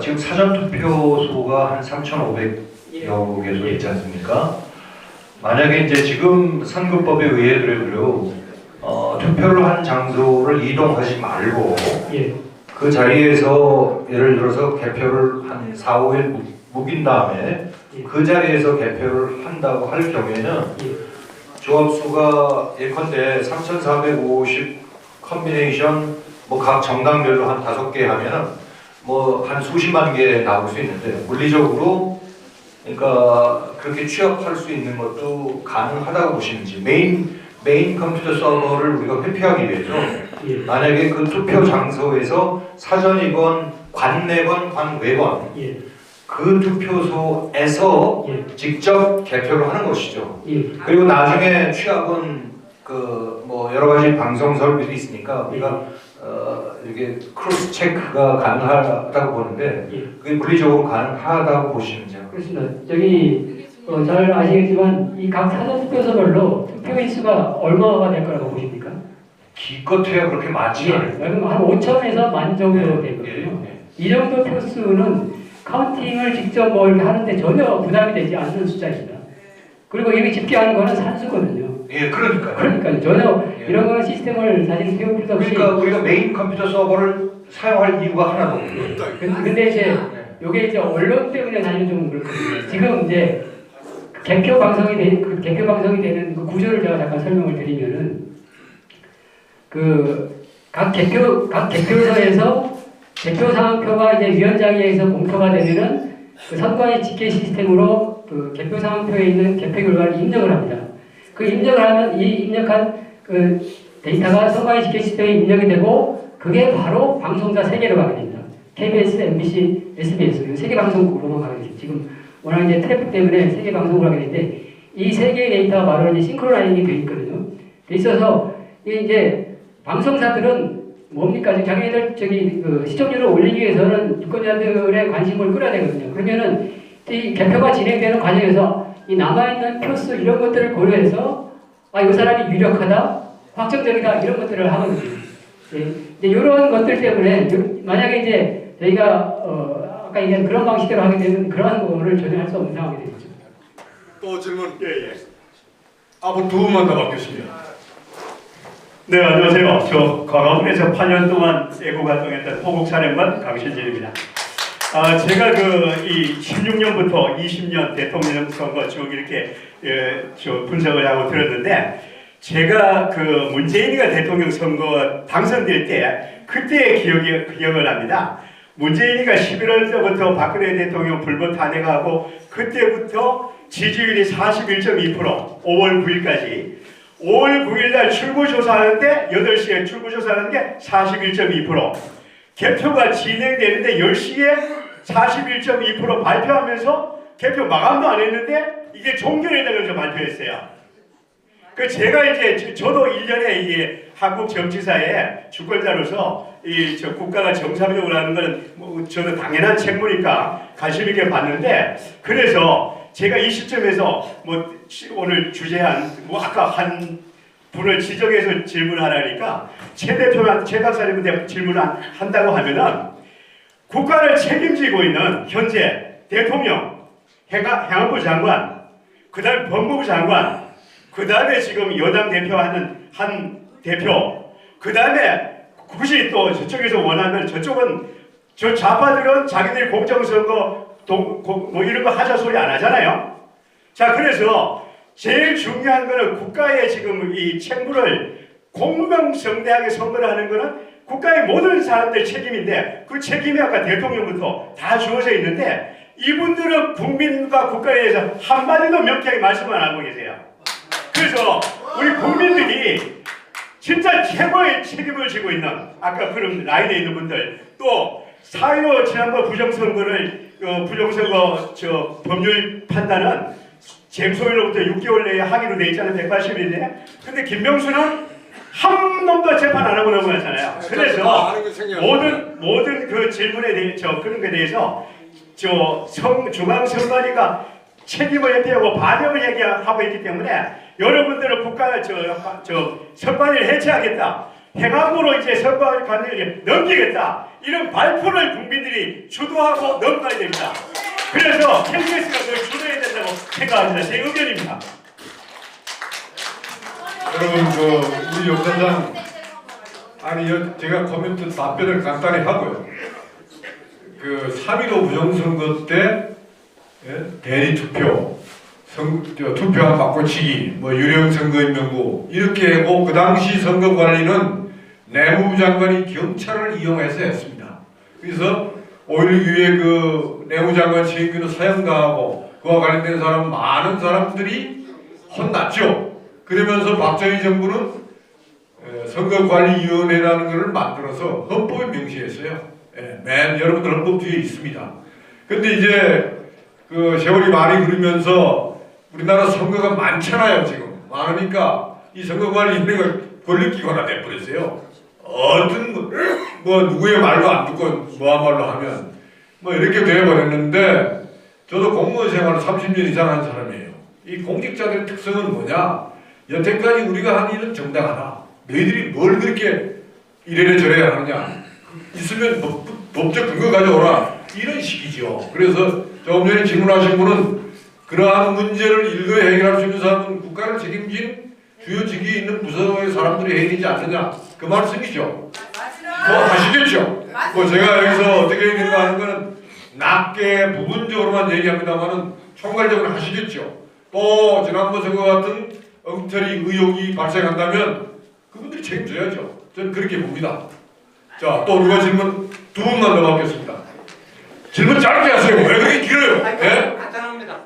지금 사전투표소가 한 3,500여 개소 있지 않습니까? 만약에 이제 지금 선거법에 의해도 투표를 한 장소를 이동하지 말고 그 자리에서 예를 들어서 개표를 한 4, 5일 묵인 다음에 그 자리에서 개표를 한다고 할 경우에는 조합수가 예컨대 3,450 컨비네이션 뭐 각 정당별로 한 5개 하면은 뭐 한 수십만 개 나올 수 있는데 물리적으로 그러니까 그렇게 취합할 수 있는 것도 가능하다고 보시는지 메인 컴퓨터 서버를 우리가 회피하기 위해서 만약에 그 투표 장소에서 사전이건 관내건 관외건 그 투표소에서 직접 개표를 하는 것이죠. 그리고 나중에 취합은 그 뭐 여러 가지 방송 설비도 있으니까 우리가 이게 크로스 체크가 가능하다고 보는데 그게 물리적으로 가능하다고 보시는지요? 그렇습니다. 저기 잘 아시겠지만 이 각 사전 투표소별로 투표 인수가 얼마가 될 거라고 보십니까? 기껏해야 그렇게 많지 않아요. 한 5천에서 만 정도 되거든요. 이 정도 표수는 카운팅을 직접 뭐 이렇게 하는데 전혀 부담이 되지 않는 숫자입니다. 그리고 이게 집계하는 거는 산수거든요. 그러니까요. 전혀 이런 거는 시스템을 사실 세울 필요도 없이. 그러니까 우리가 메인 컴퓨터 서버를 사용할 이유가 하나도 없어요. 근데 이제 요게 이제 언론 때문에 사실은 좀 그렇거든요. 지금 이제 개표 방송이 되는 그 구조를 제가 잠깐 설명을 드리면은 각 개표소에서 개표 상황표가 이제 위원장에서 공표가 되면은 그 선관위 집계 시스템으로 그 개표 상황표에 있는 개표 결과를 입력을 합니다. 그 입력을 하면 이 입력한 그 데이터가 선관위 집계 시스템에 입력이 되고 그게 바로 방송사 3개로 가게 됩니다. KBS, MBC, SBS 이 3개 방송국으로만 가게 됩니다. 지금 워낙 이제 트래픽 때문에 3개 방송으로 하게 되는데 이 3개의 데이터가 바로 이제 싱크로나이징이 되어 있거든요. 돼 있어서 이제 방송사들은 뭡니까? 자기네들 그 시청률을 올리기 위해서는 유권자들의 관심을 끌어야 되거든요. 그러면은 이 개표가 진행되는 과정에서 이 남아있는 표수 이런 것들을 고려해서 이 사람이 유력하다, 확정적이다 이런 것들을 하거든요. 예, 이제 이런 것들 때문에 만약에 이제 저희가 아까 얘기한 그런 방식대로 하게 되면 그러한 거를 조정할 수 없는 상황이 되겠죠. 또 질문. 예. 앞으로 두 분만 더 받겠습니다. 네, 안녕하세요. 저 광화문에서 8년 동안 애국 활동했던 호국사령관 강신진입니다. 제가 이 16년부터 20년 대통령 선거 쭉 이렇게 저 분석을 하고 들었는데, 제가 문재인이가 대통령 선거 당선될 때 그때의 기억을 합니다. 문재인이가 11월 때부터 박근혜 대통령 불법 탄핵하고 그때부터 지지율이 41.2%, 5월 9일까지 5월 9일날 출구조사하는데 8시에 출구조사하는데 41.2%, 개표가 진행되는데 10시에 41.2% 발표하면서 개표 마감도 안 했는데 이게 종결해달라고 발표했어요. 제가 이제 저도 1년에 이게 한국 정치사에 주권자로서 저 국가가 정상적으로 하는 거는 저는 당연한 책무니까 관심 있게 봤는데, 그래서 제가 이 시점에서 오늘 주제한 아까 한 분을 지정해서 질문하라니까 최 대표한테 최 박사님한테 질문을 한다고 하면은 국가를 책임지고 있는 현재 대통령, 행안부 장관, 그다음 법무부 장관, 그 다음에 지금 여당 대표하는 한 대표, 그 다음에 굳이 또 저쪽에서 원하면 저 좌파들은 자기들이 공정선거 이런 거 하자 소리 안 하잖아요. 자, 그래서 제일 중요한 거는 국가의 지금 이 책무를 공명성대하게 선거를 하는 거는 국가의 모든 사람들 책임인데, 그 책임이 아까 대통령부터 다 주어져 있는데 이분들은 국민과 국가에 대해서 한마디도 명쾌하게 말씀을 안 하고 계세요. 그래서 우리 국민들이 진짜 최고의 책임을 지고 있는 아까 그런 라인에 있는 분들, 또 4.15 지난번 부정선거 법률 판단은 쟁소일로부터 6개월 내에 하기로 돼 있잖아요. 180일 내에. 근데 김명수는 한 놈도 재판 안 하고 넘어갔잖아요. 그래서 모든 그 질문에 대해서 그런 것에 대해서 중앙선관위가 책임을 회피하고 반영을 얘기하고 있기 때문에 여러분들은 국가를 선관위를 해체하겠다, 행안부로 이제 선관위를 넘기겠다, 이런 발표를 국민들이 주도하고 넘겨야 됩니다. 그래서 KBS가 그걸 주도해야 된다고 생각합니다. 제 의견입니다. 여러분 우리 역사장 제가 코멘트 답변을 간단히 하고요. 3.15 부정선거 때 대리 투표, 투표한 바꿔치기, 유령 선거인 명부 이렇게 하고, 그 당시 선거 관리는 내무부 장관이 경찰을 이용해서 했습니다. 그래서 5.16 이후에 내무장관 책임기도 사형당하고 그와 관련된 많은 사람들이 혼났죠. 그러면서 박정희 정부는 선거관리위원회라는 것을 만들어서 헌법에 명시했어요. 맨 여러분들 헌법 뒤에 있습니다. 근데 이제 세월이 많이 흐르면서 우리나라 선거가 많잖아요. 지금 많으니까 이 선거관리위원회가 권력기관화 돼버렸어요. 어떤 누구의 말도 안 듣고 뭐한 말로 하면 이렇게 돼버렸는데, 저도 공무원 생활을 30년 이상 한 사람이에요. 이 공직자들의 특성은 뭐냐? 여태까지 우리가 한 일은 정당하다. 너희들이 뭘 그렇게 이래라 저래야 하느냐? 있으면 법적 근거 가져오라. 이런 식이죠. 그래서 조금 전에 질문하신 분은 그러한 문제를 일거에 해결할 수 있는 사람은 국가를 책임진 주요 직위에 있는 부서의 사람들이 해야 되지 않느냐, 그 말씀이죠. 하시겠죠. 제가 여기서 어떻게 얘기하는가 하는 거는 낮게 부분적으로만 얘기합니다만은 총괄적으로 하시겠죠. 또 지난번 선거 같은 엉터리 의혹이 발생한다면 그분들이 책임져야죠. 저는 그렇게 봅니다. 자, 또 누가 질문 두 분만 더 받겠습니다. 질문 짧게 하세요. 왜 그렇게 길어요? 간단합니다.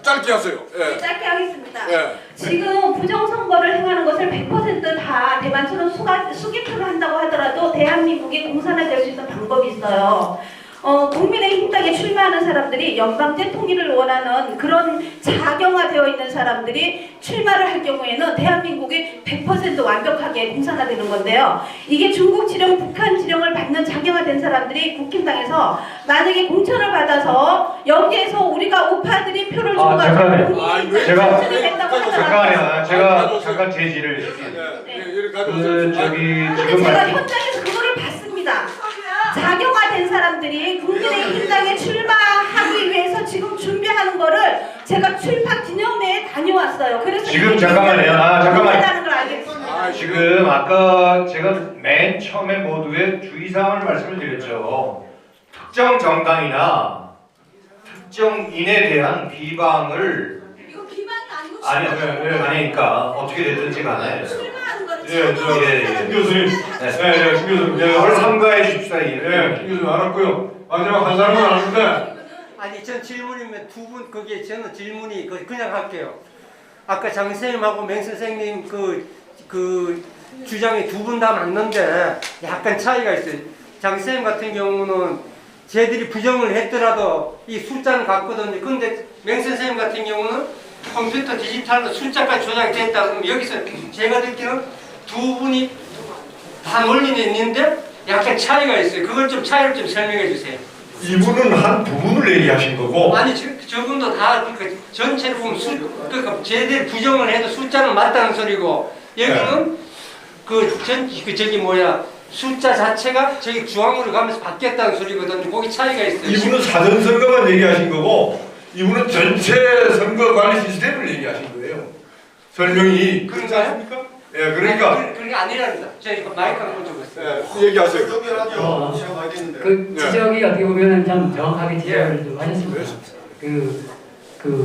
짧게 하세요. 네, 짧게 하겠습니다. 예. 지금 부정선거를 행하는 것을 100%다 대만처럼 수개표를 한다고 하더라도 대한민국이 공산화될 수 있는 방법이 있어요. 국민의힘 당 국힘당에 출마하는 사람들이 연방제 통일을 원하는 그런 자경화되어 있는 사람들이 출마를 할 경우에는 대한민국이 100% 완벽하게 공산화되는 건데요. 이게 중국 지령, 북한 지령을 받는 자경화된 사람들이 국힘당에서 만약에 공천을 받아서 여기에서 우리가 우파들이 표를 주고 가서 잠깐만요. 잠깐만요. 제가 잠깐 제지를 그 저기 근데 지금 제가 말씀 현장에서 그거를 봤습니다. 자경화된 사람들이 국민의힘당에 출마하기 위해서 지금 준비하는 거를 제가 출판 기념회에 다녀왔어요. 그래서 지금 잠깐만요. 잠깐만. 다는 걸 알겠습니다. 지금 아까 제가 맨 처음에 모두의 주의사항을 말씀을 드렸죠. 특정 정당이나 특정인에 대한 비방을 이거 비방이 아니고 아니니까 어떻게 됐든지 간에 출마하는 거는 김 교수님, 김 교수님, 그걸 삼가해 주십시오. 김 교수님 알았고요. 마지막 한 사람은 아는데. 아니 전 질문이면 두 분 거기에 저는 질문이 그냥 할게요. 아까 장 선생님하고 맹 선생님 그 주장이 두 분 다 맞는데 약간 차이가 있어요. 장 선생님 같은 경우는 쟤들이 부정을 했더라도 이 숫자는 같거든요. 근데 맹 선생님 같은 경우는 컴퓨터 디지털로 숫자까지 조작이 됐다 그러면 여기서 제가 듣기는 두 분이 다 논리는 있는데 약간 차이가 있어요. 그걸 좀 차이를 좀 설명해 주세요. 이분은 한 부분을 얘기하신 거고. 아니 저분도 다 그러니까 전체를 보면 그러니까 쟤들 부정을 해도 숫자는 맞다는 소리고 여기는 저기 뭐야 숫자 자체가 저기 중앙으로 가면서 바뀌었다는 소리거든요. 거기 차이가 있어요. 이분은 사전 선거만 얘기하신 거고, 이분은 전체 선거 관리 시스템을 얘기하신 거예요. 설명이 그렇지 않습니까? 예, 그러니까. 그게 아니랍니다. 제가 이거 마이크 한번 줬어요. 예, 얘기하세요. 그 지적이 어떻게 보면 참 정확하게 지적을 좀 하셨습니다.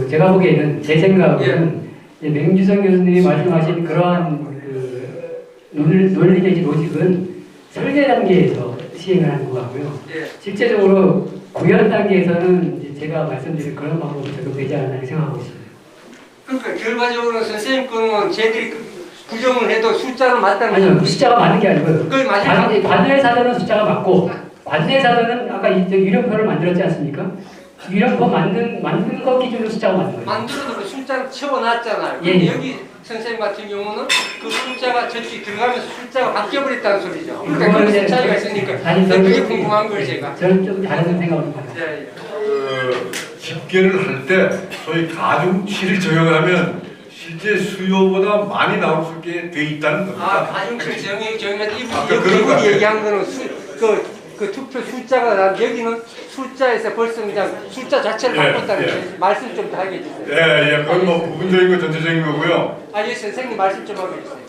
제가 보기에는 제 생각은 이제 맹주성 교수님이 말씀하신 그러한 그 논리 내지 로직은 설계 단계에서 시행을 하는 것 같고요. 실제적으로 구현 단계에서는 이제 제가 말씀드린 그런 방법이 적용되지 않나 생각하고 있습니다. 그러니까 결과적으로 선생님 거는 쟤들이 부정을 해도 숫자는 맞다는 아니요, 거죠. 숫자가 맞는 게 아니고요. 그게 맞아요. 관내 사전은 숫자가 맞고 관내 사전은 아까 유령표를 만들었지 않습니까? 유령표 만든 것 기준으로 숫자가 맞는 거예요. 만들어도 그 숫자를 채워놨잖아요. 예. 근데 여기 선생님 같은 경우는 그 숫자가 저쪽에 들어가면서 숫자가 바뀌어버렸다는 소리죠. 그러니까 거기서 차이가 있으니까 아니, 그게 궁금한 거예요 제가. 저는 좀 다른 생각을 받아요. 예. 집계를 할 때 소위 가중치를 적용하면 실제 수요보다 많이 나올 수 있게 돼 있다는 겁니다. 가중치 정의가 아까 그런 거 이분이 얘기한 거는 그 투표 숫자가 난 여기는 숫자에서 벌써 그냥 숫자 자체를 바꿨다는 거예요. 말씀 좀 더 하게 해주세요. 예, 그건 뭐 부분적인 거 전체적인 거고요. 예, 선생님 말씀 좀 하게 해주세요.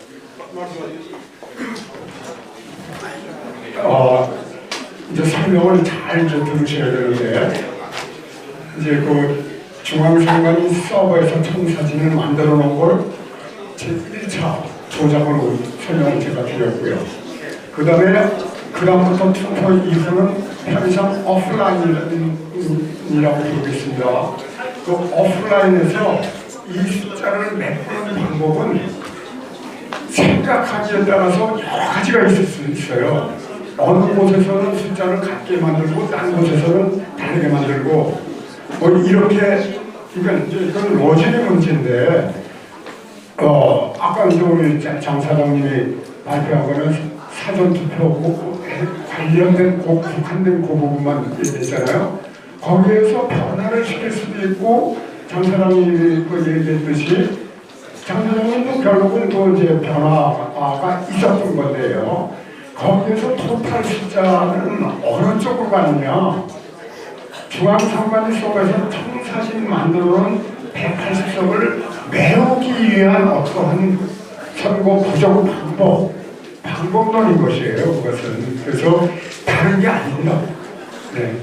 이제 설명을 잘 들으셔야 되는데, 이제 그 중앙선관위 서버에서 청사진을 만들어 놓은 걸 제 1차 조작으로 설명을 제가 드렸고요. 그 다음부터 투표 이후는 편의상 오프라인이라고 부르겠습니다. 그 오프라인에서 이 숫자를 메꾸는 방법은 생각하기에 따라서 여러 가지가 있을 수 있어요. 어느 곳에서는 숫자를 같게 만들고 다른 곳에서는 다르게 만들고 뭐 이렇게 이건 로직의 문제인데 아까 이제 우리 장 사장님이 발표한 거는 사전투표 관련된 국한된 그 부분만 얘기했잖아요. 거기에서 변화를 시킬 수도 있고 장 사장님이 얘기했듯이 장 사장님도 결국은 또 이제 변화가 있었던 건데요. 거기에서 토탈 숫자는 어느 쪽으로 가느냐? 중앙선관위 속에서 청사진 만들어놓은 180석을 메우기 위한 어떠한 선거 부정 방법론인 것이에요. 그것은 그래서 다른 게 아닙니다. 네.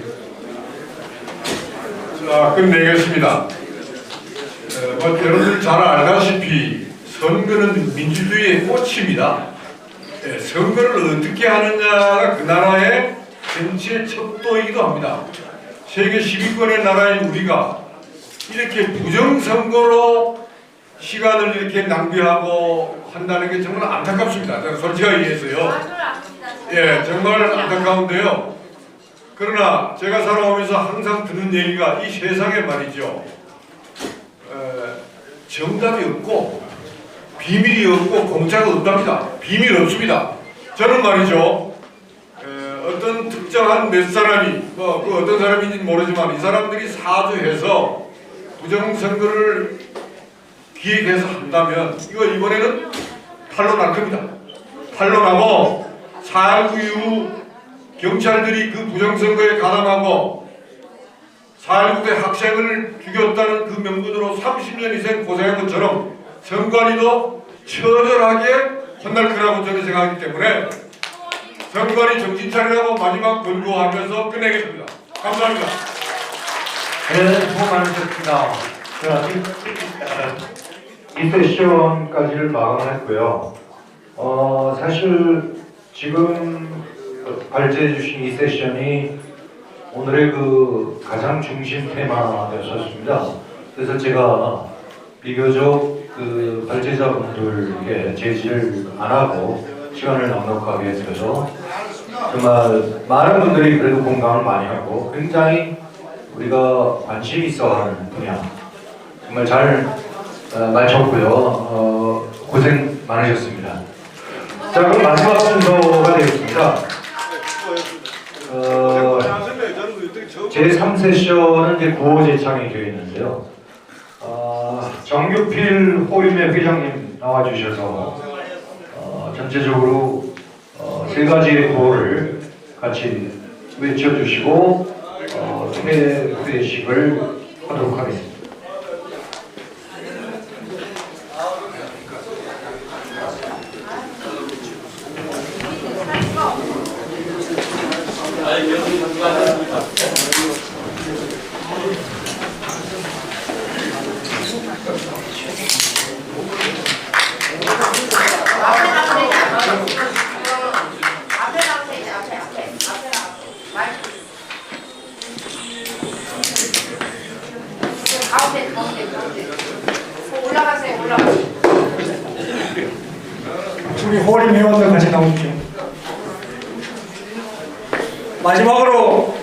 자, 끝내겠습니다. 여러분들 잘 알다시피 선거는 민주주의의 꽃입니다. 선거를 어떻게 하느냐가 그 나라의 전체 척도이기도 합니다. 세계 10위권의 나라인 우리가 이렇게 부정선거로 시간을 이렇게 낭비하고 한다는 게 정말 안타깝습니다. 제가 솔직하게 얘기해서요. 정말 안타까운데요. 그러나 제가 살아오면서 항상 듣는 얘기가 이 세상에 말이죠. 정답이 없고 비밀이 없고 공짜가 없답니다. 비밀 없습니다. 저는 말이죠. 어떤 특정한 몇 사람이 그 어떤 사람인지는 모르지만 이 사람들이 사주해서 부정선거를 기획해서 한다면 이거 이번에는 탄로 날 겁니다. 탄로 나고 4.19 이후 경찰들이 그 부정선거에 가담하고 4.19 때 학생을 죽였다는 그 명분으로 30년 이상 고생한 것처럼 선관위도 처절하게 혼날 거라고 저는 생각하기 때문에 선관위 정신 차리라고 마지막 권고하면서 끝내겠습니다. 감사합니다. 네, 수고 많으셨습니다. 이 세션까지를 마감했고요. 사실 지금 발제해 주신 이 세션이 오늘의 그 가장 중심 테마였었습니다. 그래서 제가 비교적 그 발제자분들에게 제지를 안 하고 시간을 넉넉하게 드려서 정말 많은 분들이 그래도 공감을 많이 하고 굉장히 우리가 관심 있어 하는 분야 정말 잘 마쳤고요. 고생 많으셨습니다. 자, 그럼 마지막 순서가 되겠습니다. 제3세션은 이제 구호 제창이 되어 있는데요. 정규필 호위매 회장님 나와주셔서 전체적으로 세 가지의 구호를 같이 외쳐주시고 퇴회식을 하도록 하겠습니다. 우리 호림 회원들 같이 나오십시오. 마지막으로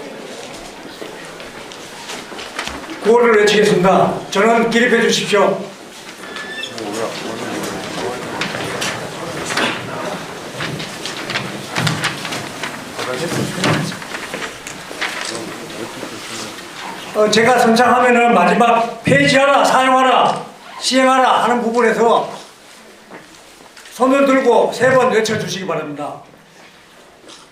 구호를 외치겠습니다. 저는 기립해 주십시오. 제가 선창하면은 마지막 폐지하라, 사용하라, 시행하라 하는 부분에서 손을 들고 3번 외쳐주시기 바랍니다.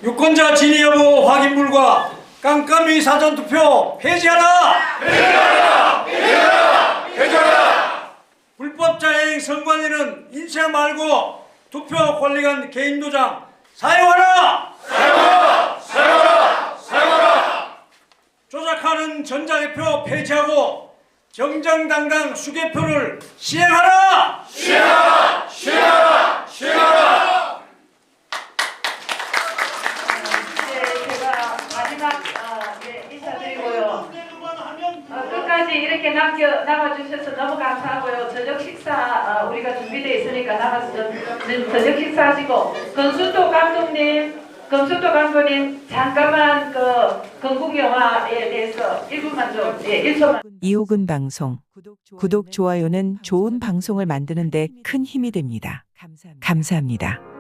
유권자 진위 여부 확인 불가 깜깜이 사전투표 폐지하라! 폐지하라! 폐지하라! 폐지하라! 불법 자행 선관위는 인쇄 말고 투표 권리관 개인 도장 사용하라! 사용하라! 사용하라! 사용하라! 조작하는 전자개표 폐지하고 정정당당 수개표를 시행하라! 시행하라! 시행하라! 시행하라! 네, 제가 마지막 인사드리고요. 끝까지 이렇게 나가주셔서 너무 감사하고요. 저녁 식사 우리가 준비되어 있으니까 저녁 식사하시고 건순도 감독님 잠깐만 그 건국 영화에 대해서 1분만 좀 1초만. 이호근 방송 구독 좋아요는 좋은 방송을 만드는 데 큰 힘이 됩니다. 감사합니다.